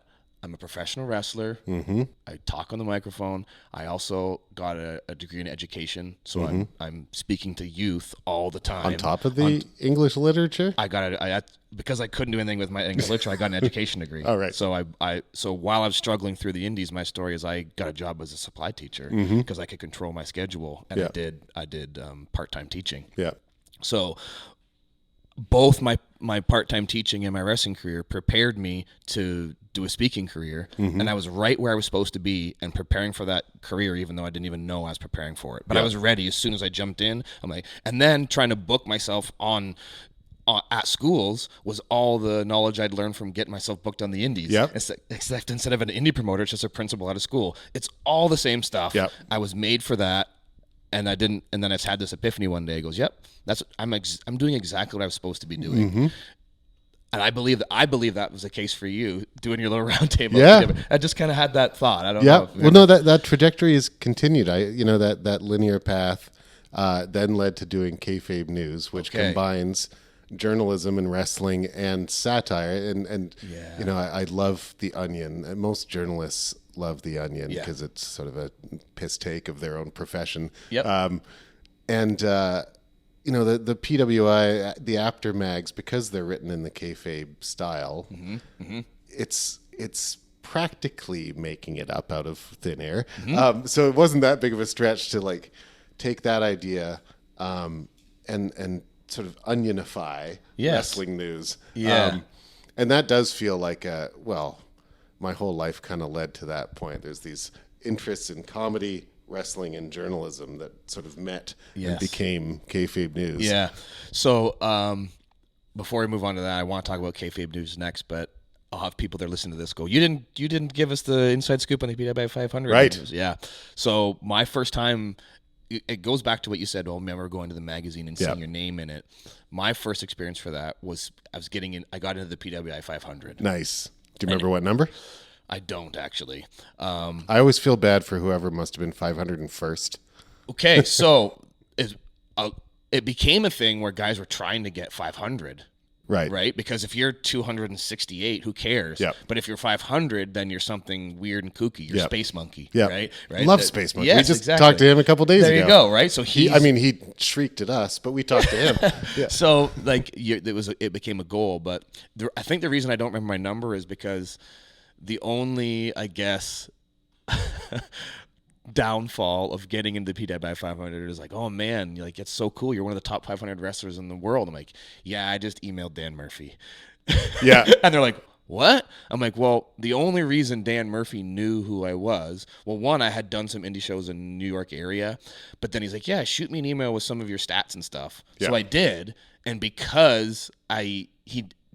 I'm a professional wrestler. Mm-hmm. I talk on the microphone. I also got a degree in education, so I'm speaking to youth all the time. On top of the English literature? I got because I couldn't do anything with my English literature. I got an education degree. All right. So so while I was struggling through the indies, my story is I got a job as a supply teacher because I could control my schedule, and I did part-time teaching. Yeah. So both my part-time teaching and my wrestling career prepared me to do a speaking career, and I was right where I was supposed to be and preparing for that career, even though I didn't even know I was preparing for it. But I was ready as soon as I jumped in. I'm like, and then trying to book myself on at schools was all the knowledge I'd learned from getting myself booked on the indies. Yep. Except instead of an indie promoter, it's just a principal out of school. It's all the same stuff. Yep. I was made for that. And I didn't, and then I just had this epiphany one day. It goes, "Yep, I'm doing exactly what I was supposed to be doing." Mm-hmm. And I believe that was the case for you doing your little round table. Yeah, I just kind of had that thought. I don't know. Well, no, that trajectory has continued. That linear path then led to doing Kayfabe News, which combines journalism and wrestling and satire. And you know, I love The Onion. And most journalists love The Onion because it's sort of a piss take of their own profession. Yep. You know, the PWI, the after mags, because they're written in the kayfabe style, it's practically making it up out of thin air. So it wasn't that big of a stretch to like take that idea and sort of onionify wrestling news. Yeah. And that does feel like my whole life kind of led to that point. There's these interests in comedy, wrestling, and journalism that sort of met and became kayfabe news. Yeah. So before we move on to that, I want to talk about kayfabe news next, but I'll have people that are listening to this go, you didn't give us the inside scoop on the PWI 500. Right. News. Yeah. So my first time, it goes back to what you said. Well, remember going to the magazine and seeing your name in it. My first experience for that was I got into the PWI 500. Nice. Do you remember what number? I don't actually. I always feel bad for whoever must have been 501st. Okay, so it became a thing where guys were trying to get 500. Right? Because if you're 268, who cares? Yep. But if you're 500, then you're something weird and kooky. You're Space Monkey. Yeah. Right? Love Space Monkey. Yes, we just exactly. talked to him a couple days ago. There you go, right? So he shrieked at us, but we talked to him. Yeah. So like it became a goal, but I think the reason I don't remember my number is because the only, I guess, downfall of getting into PWI 500 is like, oh man, like it's so cool. You're one of the top 500 wrestlers in the world. I'm like, yeah, I just emailed Dan Murphy. Yeah. And they're like, what? I'm like, well, the only reason Dan Murphy knew who I was, well, one, I had done some indie shows in New York area, but then he's like, yeah, shoot me an email with some of your stats and stuff. Yeah. So I did, and because he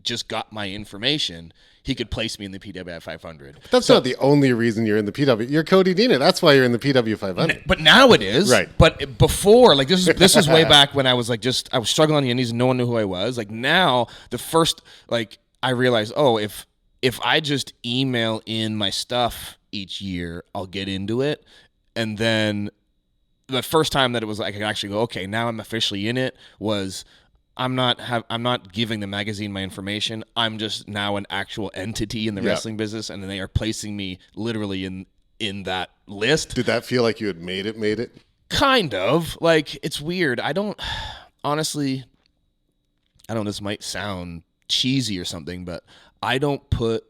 just got my information, he could place me in the PWI 500. That's not the only reason you're in the PW. You're Cody Diener. That's why you're in the PW 500. But now it is. Right. But before, like this is way back when I was like I was struggling on the indies and no one knew who I was. Like now, the first, like I realized, oh, if I just email in my stuff each year, I'll get into it. And then the first time that it was like I could actually go, okay, now I'm officially in it was I'm not giving the magazine my information. I'm just now an actual entity in the wrestling business, and they are placing me literally in that list. Did that feel like you had made it? Kind of. Like, it's weird. Honestly, this might sound cheesy or something, but I don't put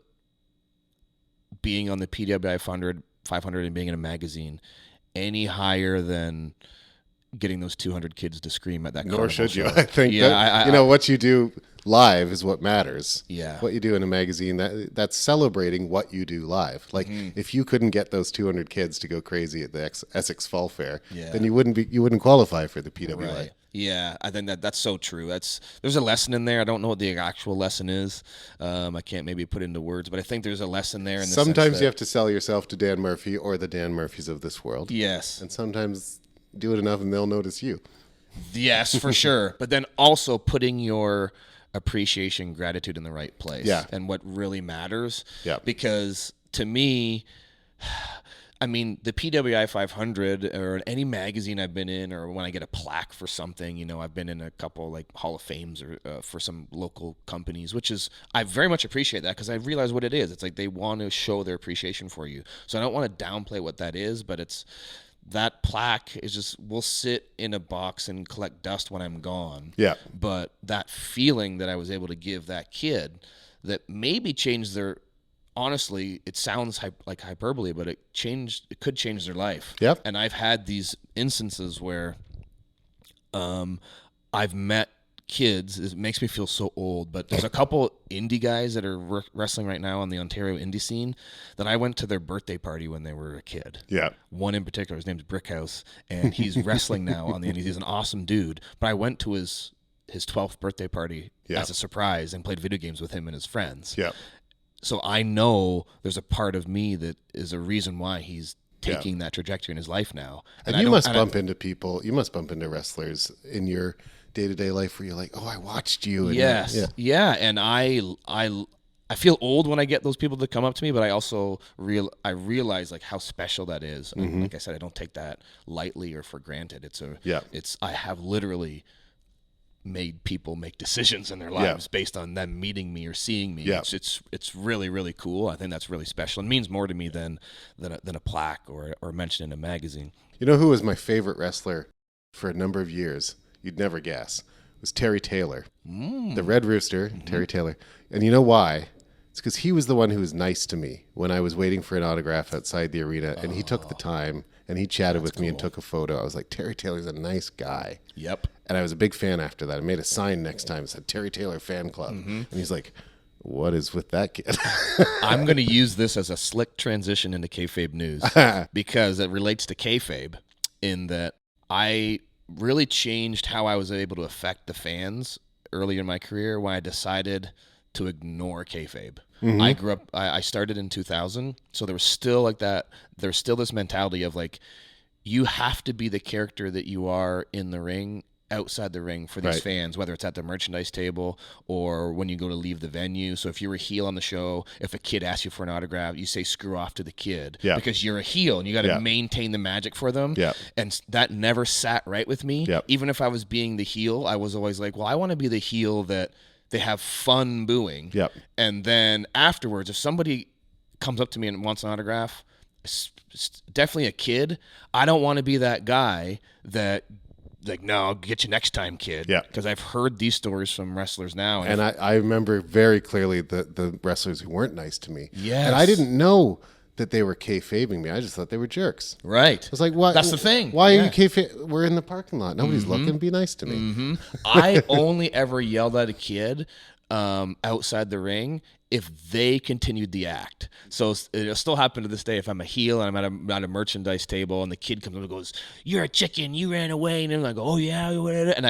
being on the PWI 500 and being in a magazine any higher than getting those 200 kids to scream at that. Nor should show. you. I think what you do live is what matters. Yeah. What you do in a magazine, that's celebrating what you do live. Like if you couldn't get those 200 kids to go crazy at the Essex Fall Fair, then you wouldn't qualify for the PWI. Right. Yeah, I think that's so true. There's a lesson in there. I don't know what the actual lesson is. I can't maybe put into words, but I think there's a lesson there. Sometimes you have to sell yourself to Dan Murphy or the Dan Murphys of this world. Yes. And sometimes do it enough and they'll notice you. Yes, for sure. But then also putting your appreciation, gratitude in the right place. Yeah. And what really matters. Yeah. Because to me, I mean, the PWI 500 or any magazine I've been in, or when I get a plaque for something, I've been in a couple like Hall of Fames or for some local companies, which is, I very much appreciate that because I realize what it is. It's like they want to show their appreciation for you. So I don't want to downplay what that is, but that plaque is just, we'll sit in a box and collect dust when I'm gone. Yeah. But that feeling that I was able to give that kid that maybe changed their, honestly, it sounds like hyperbole, but it could change their life. Yep. And I've had these instances where I've met kids. It makes me feel so old, but there's a couple indie guys that are wrestling right now on the Ontario indie scene that I went to their birthday party when they were a kid. Yeah. One in particular, his name's Brickhouse, and he's wrestling now on the indies. He's an awesome dude, but I went to his 12th birthday party as a surprise and played video games with him and his friends. Yeah. So I know there's a part of me that is a reason why he's taking that trajectory in his life now. And you must bump into people, you must bump into wrestlers in your day-to-day life where you're like, oh, I watched you. And yeah. And I feel old when I get those people that come up to me, but I also realize like how special that is. Mm-hmm. Like I said, I don't take that lightly or for granted. I have literally made people make decisions in their lives based on them meeting me or seeing me. Yeah. It's really, really cool. I think that's really special. It means more to me than a plaque or mention in a magazine. You know who was my favorite wrestler for a number of years? You'd never guess. It was Terry Taylor. The Red Rooster, Terry Taylor. And you know why? It's because he was the one who was nice to me when I was waiting for an autograph outside the arena, and he took the time, and he chatted with me and took a photo. I was like, Terry Taylor's a nice guy. Yep. And I was a big fan after that. I made a sign next time that said Terry Taylor Fan Club. And he's like, what is with that kid? I'm going to use this as a slick transition into Kayfabe news because it relates to Kayfabe in that I really changed how I was able to affect the fans earlier in my career when I decided to ignore kayfabe. I grew up, I started in 2000, so there was still like that, there's still this mentality of like, you have to be the character that you are in the ring, outside the ring for these fans, whether it's at the merchandise table or when you go to leave the venue. So if you're a heel on the show, if a kid asks you for an autograph, you say screw off to the kid because you're a heel and you got to maintain the magic for them. And that never sat right with me. Even if I was being the heel, I was always like, well, I want to be the heel that they have fun booing. And then afterwards, if somebody comes up to me and wants an autograph, definitely a kid, I don't want to be that guy that like, no, I'll get you next time, kid. Because I've heard these stories from wrestlers now. And I remember very clearly the wrestlers who weren't nice to me. Yes. And I didn't know that they were kayfabing me. I just thought they were jerks. Right. I was like, what? That's the thing. Why are you kayfabe? We're in the parking lot. Nobody's looking. Be nice to me. I only ever yelled at a kid outside the ring if they continued the act. So it'll still happen to this day if I'm a heel and I'm at a merchandise table and the kid comes up and goes, "You're a chicken, you ran away," and then I go, "Oh yeah," and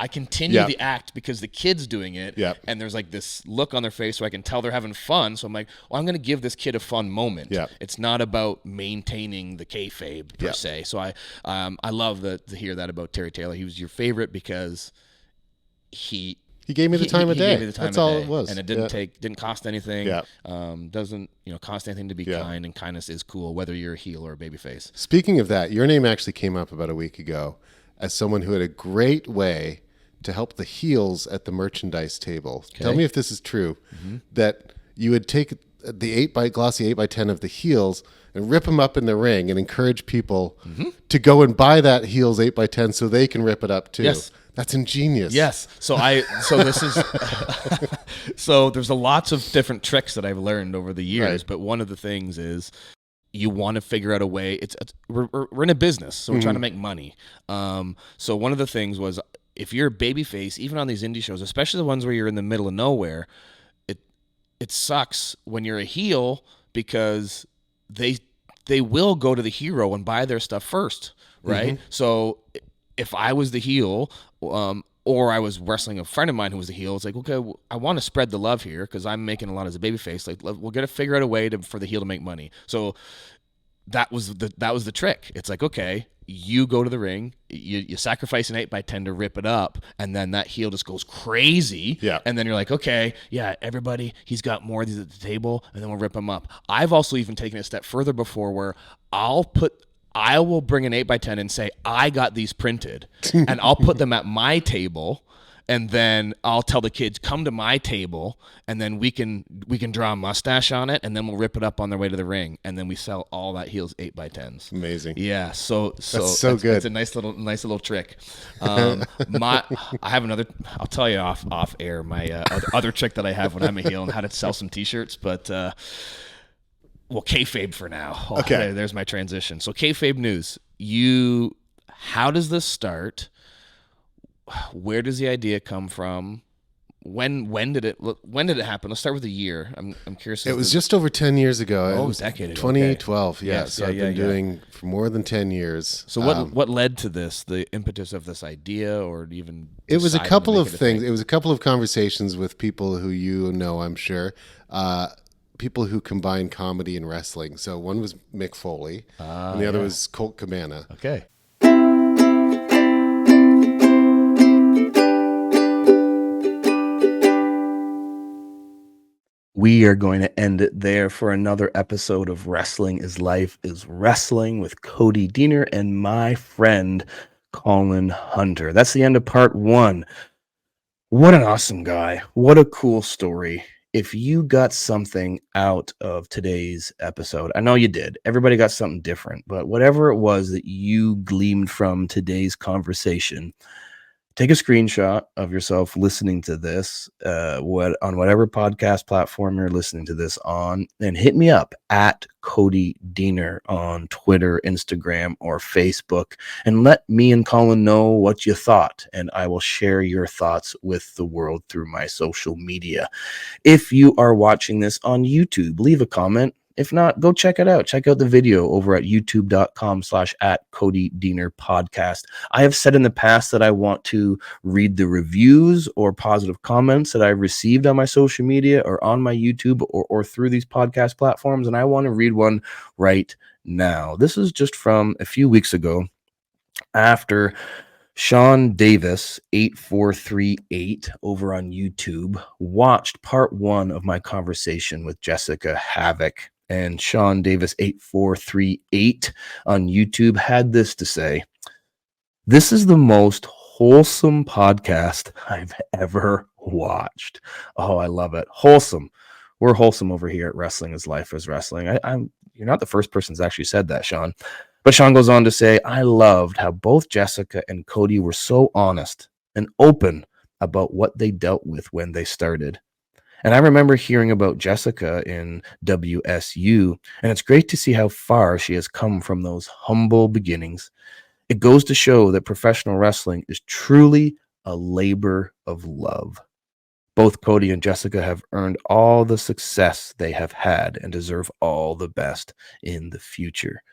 I continue the act because the kid's doing it, and there's like this look on their face so I can tell they're having fun. So I'm like, well, I'm going to give this kid a fun moment. It's not about maintaining the kayfabe per se. So I love to hear that about Terry Taylor. He was your favorite because he gave me the time of day. Gave me the time That's of all day. it was. And it didn't cost anything. Doesn't cost anything to be kind, and kindness is cool whether you're a heel or a babyface. Speaking of that, your name actually came up about a week ago as someone who had a great way to help the heels at the merchandise table. Tell me if this is true, that you would take the glossy 8x10 of the heels and rip them up in the ring and encourage people to go and buy that heels 8x10 so they can rip it up too. Yes. That's ingenious. Yes. So this is so there's lots of different tricks that I've learned over the years, but one of the things is you want to figure out a way. We're in a business, so we're trying to make money. So one of the things was, if you're a babyface, even on these indie shows, especially the ones where you're in the middle of nowhere, it sucks when you're a heel because they will go to the hero and buy their stuff first, right? So if I was the heel, or I was wrestling a friend of mine who was the heel, it's like, okay, I want to spread the love here because I'm making a lot as a babyface. Like, we're gonna figure out a way for the heel to make money. So that was the trick. It's like, okay, you go to the ring, you sacrifice an 8x10 to rip it up, and then that heel just goes crazy. And then you're like, okay, everybody, he's got more of these at the table, and then we'll rip him up. I've also even taken it a step further before where I will bring an 8x10 and say, I got these printed, and I'll put them at my table, and then I'll tell the kids, come to my table, and then we can draw a mustache on it, and then we'll rip it up on their way to the ring, and then we sell all that heels 8x10s. Amazing. Yeah, so that's so good. It's a nice little trick. I have another. I'll tell you off air my other trick that I have when I'm a heel and how to sell some T-shirts, but. Well, kayfabe for now. Okay, there's my transition. So kayfabe news. How does this start? Where does the idea come from? When did it happen? Let's start with the year. I'm curious. It was just over 10 years ago. Oh, it was a decade ago. 2012. Yeah. So I've been doing for more than 10 years. So what led to this? The impetus of this idea, or even it was a couple of things. It was a couple of conversations with people who I'm sure. People who combine comedy and wrestling. So one was Mick Foley, and the other was Colt Cabana. Okay. We are going to end it there for another episode of Wrestling is Life is Wrestling with Cody Diener and my friend Colin Hunter. That's the end of part 1. What an awesome guy. What a cool story. If you got something out of today's episode, I know you did. Everybody got something different, but whatever it was that you gleaned from today's conversation, take a screenshot of yourself listening to this, on whatever podcast platform you're listening to this on, and hit me up at Cody Diener on Twitter, Instagram, or Facebook, and let me and Colin know what you thought, and I will share your thoughts with the world through my social media. If you are watching this on YouTube, leave a comment. If not, go check it out. Check out the video over at youtube.com/@CodyDienerPodcast. I have said in the past that I want to read the reviews or positive comments that I've received on my social media or on my YouTube or through these podcast platforms, and I want to read one right now. This is just from a few weeks ago after Sean Davis 8438 over on YouTube watched part 1 of my conversation with Jessica Havoc. And Sean Davis 8438 on YouTube had this to say: "This is the most wholesome podcast I've ever watched." Oh, I love it. Wholesome. We're wholesome over here at Wrestling is Life is Wrestling. You're not the first person that's actually said that, Sean. But Sean goes on to say, "I loved how both Jessica and Cody were so honest and open about what they dealt with when they started. And I remember hearing about Jessica in WSU, and it's great to see how far she has come from those humble beginnings. It goes to show that professional wrestling is truly a labor of love. Both Cody and Jessica have earned all the success they have had and deserve all the best in the future."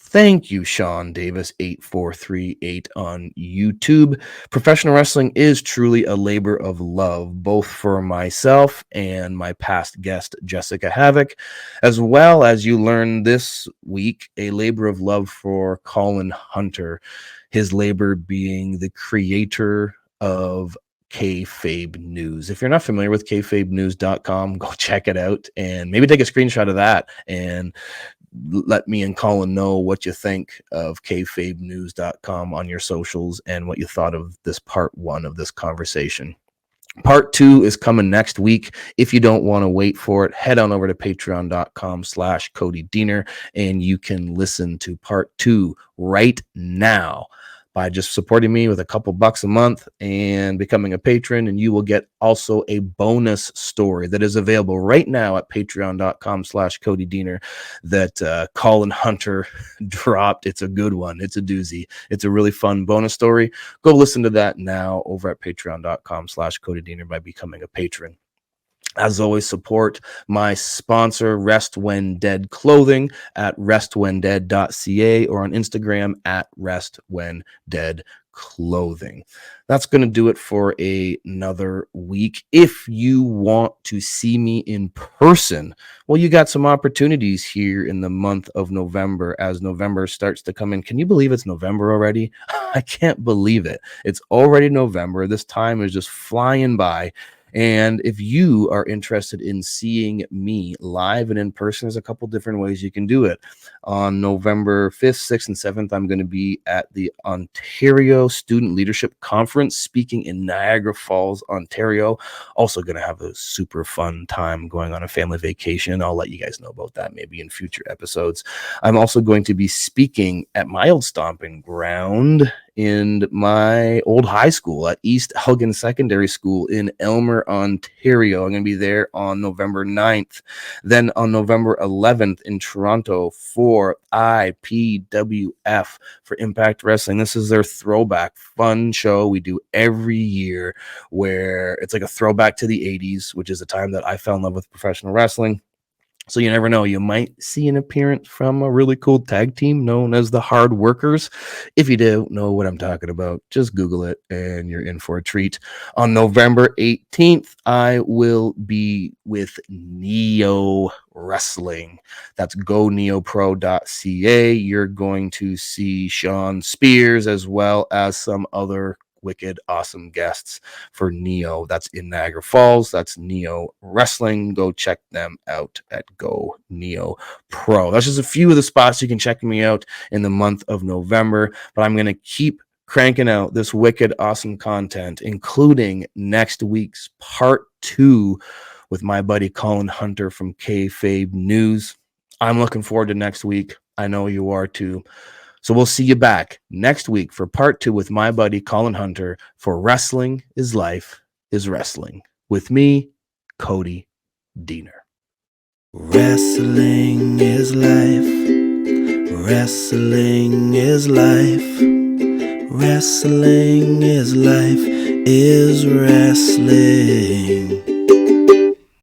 Thank you, Sean Davis 8438 on YouTube. Professional wrestling is truly a labor of love, both for myself and my past guest, Jessica Havoc, as well as you learned this week, a labor of love for Colin Hunter, his labor being the creator of Kayfabe News. If you're not familiar with kayfabenews.com, go check it out and maybe take a screenshot of that and let me and Colin know what you think of kayfabenews.com on your socials and what you thought of this part 1 of this conversation. Part 2 is coming next week. If you don't want to wait for it, head on over to patreon.com/Cody Diener and you can listen to part 2 right now by just supporting me with a couple bucks a month and becoming a patron. And you will get also a bonus story that is available right now at patreon.com/Cody Diener that Colin Hunter dropped. It's a good one. It's a doozy. It's a really fun bonus story. Go listen to that now over at patreon.com/Cody Diener by becoming a patron. As always, support my sponsor, Rest When Dead Clothing, at restwhendead.ca or on Instagram at restwhendeadclothing. That's going to do it for another week. If you want to see me in person, well, you got some opportunities here in the month of November as November starts to come in. Can you believe it's November already? I can't believe it. It's already November. This time is just flying by. And if you are interested in seeing me live and in person, there's a couple different ways you can do it. On November 5th, 6th, and 7th, I'm going to be at the Ontario Student Leadership Conference speaking in Niagara Falls, Ontario. Also going to have a super fun time going on a family vacation. I'll let you guys know about that maybe in future episodes. I'm also going to be speaking at my old stomping ground in my old high school at East Elgin Secondary School in Elmer, Ontario. I'm going to be there on November 9th. Then on November 11th in Toronto for IPWF for Impact Wrestling. This is their throwback fun show we do every year where it's like a throwback to the 80s, which is the time that I fell in love with professional wrestling. So you never know. You might see an appearance from a really cool tag team known as the Hard Workers. If you don't know what I'm talking about, just Google it and you're in for a treat. On November 18th, I will be with Neo Wrestling. That's goneopro.ca. You're going to see Sean Spears as well as some other wicked awesome guests for Neo. That's in Niagara Falls. That's Neo Wrestling. Go check them out at Go Neo Pro. That's just a few of the spots you can check me out in the month of November, but I'm going to keep cranking out this wicked awesome content, including next week's part 2 with my buddy Colin Hunter from Kayfabe News. I'm looking forward to next week. I know you are too. So we'll see you back next week for part 2 with my buddy Colin Hunter for Wrestling is Life is Wrestling with me, Cody Diener. Wrestling is life. Wrestling is life. Wrestling is life is wrestling.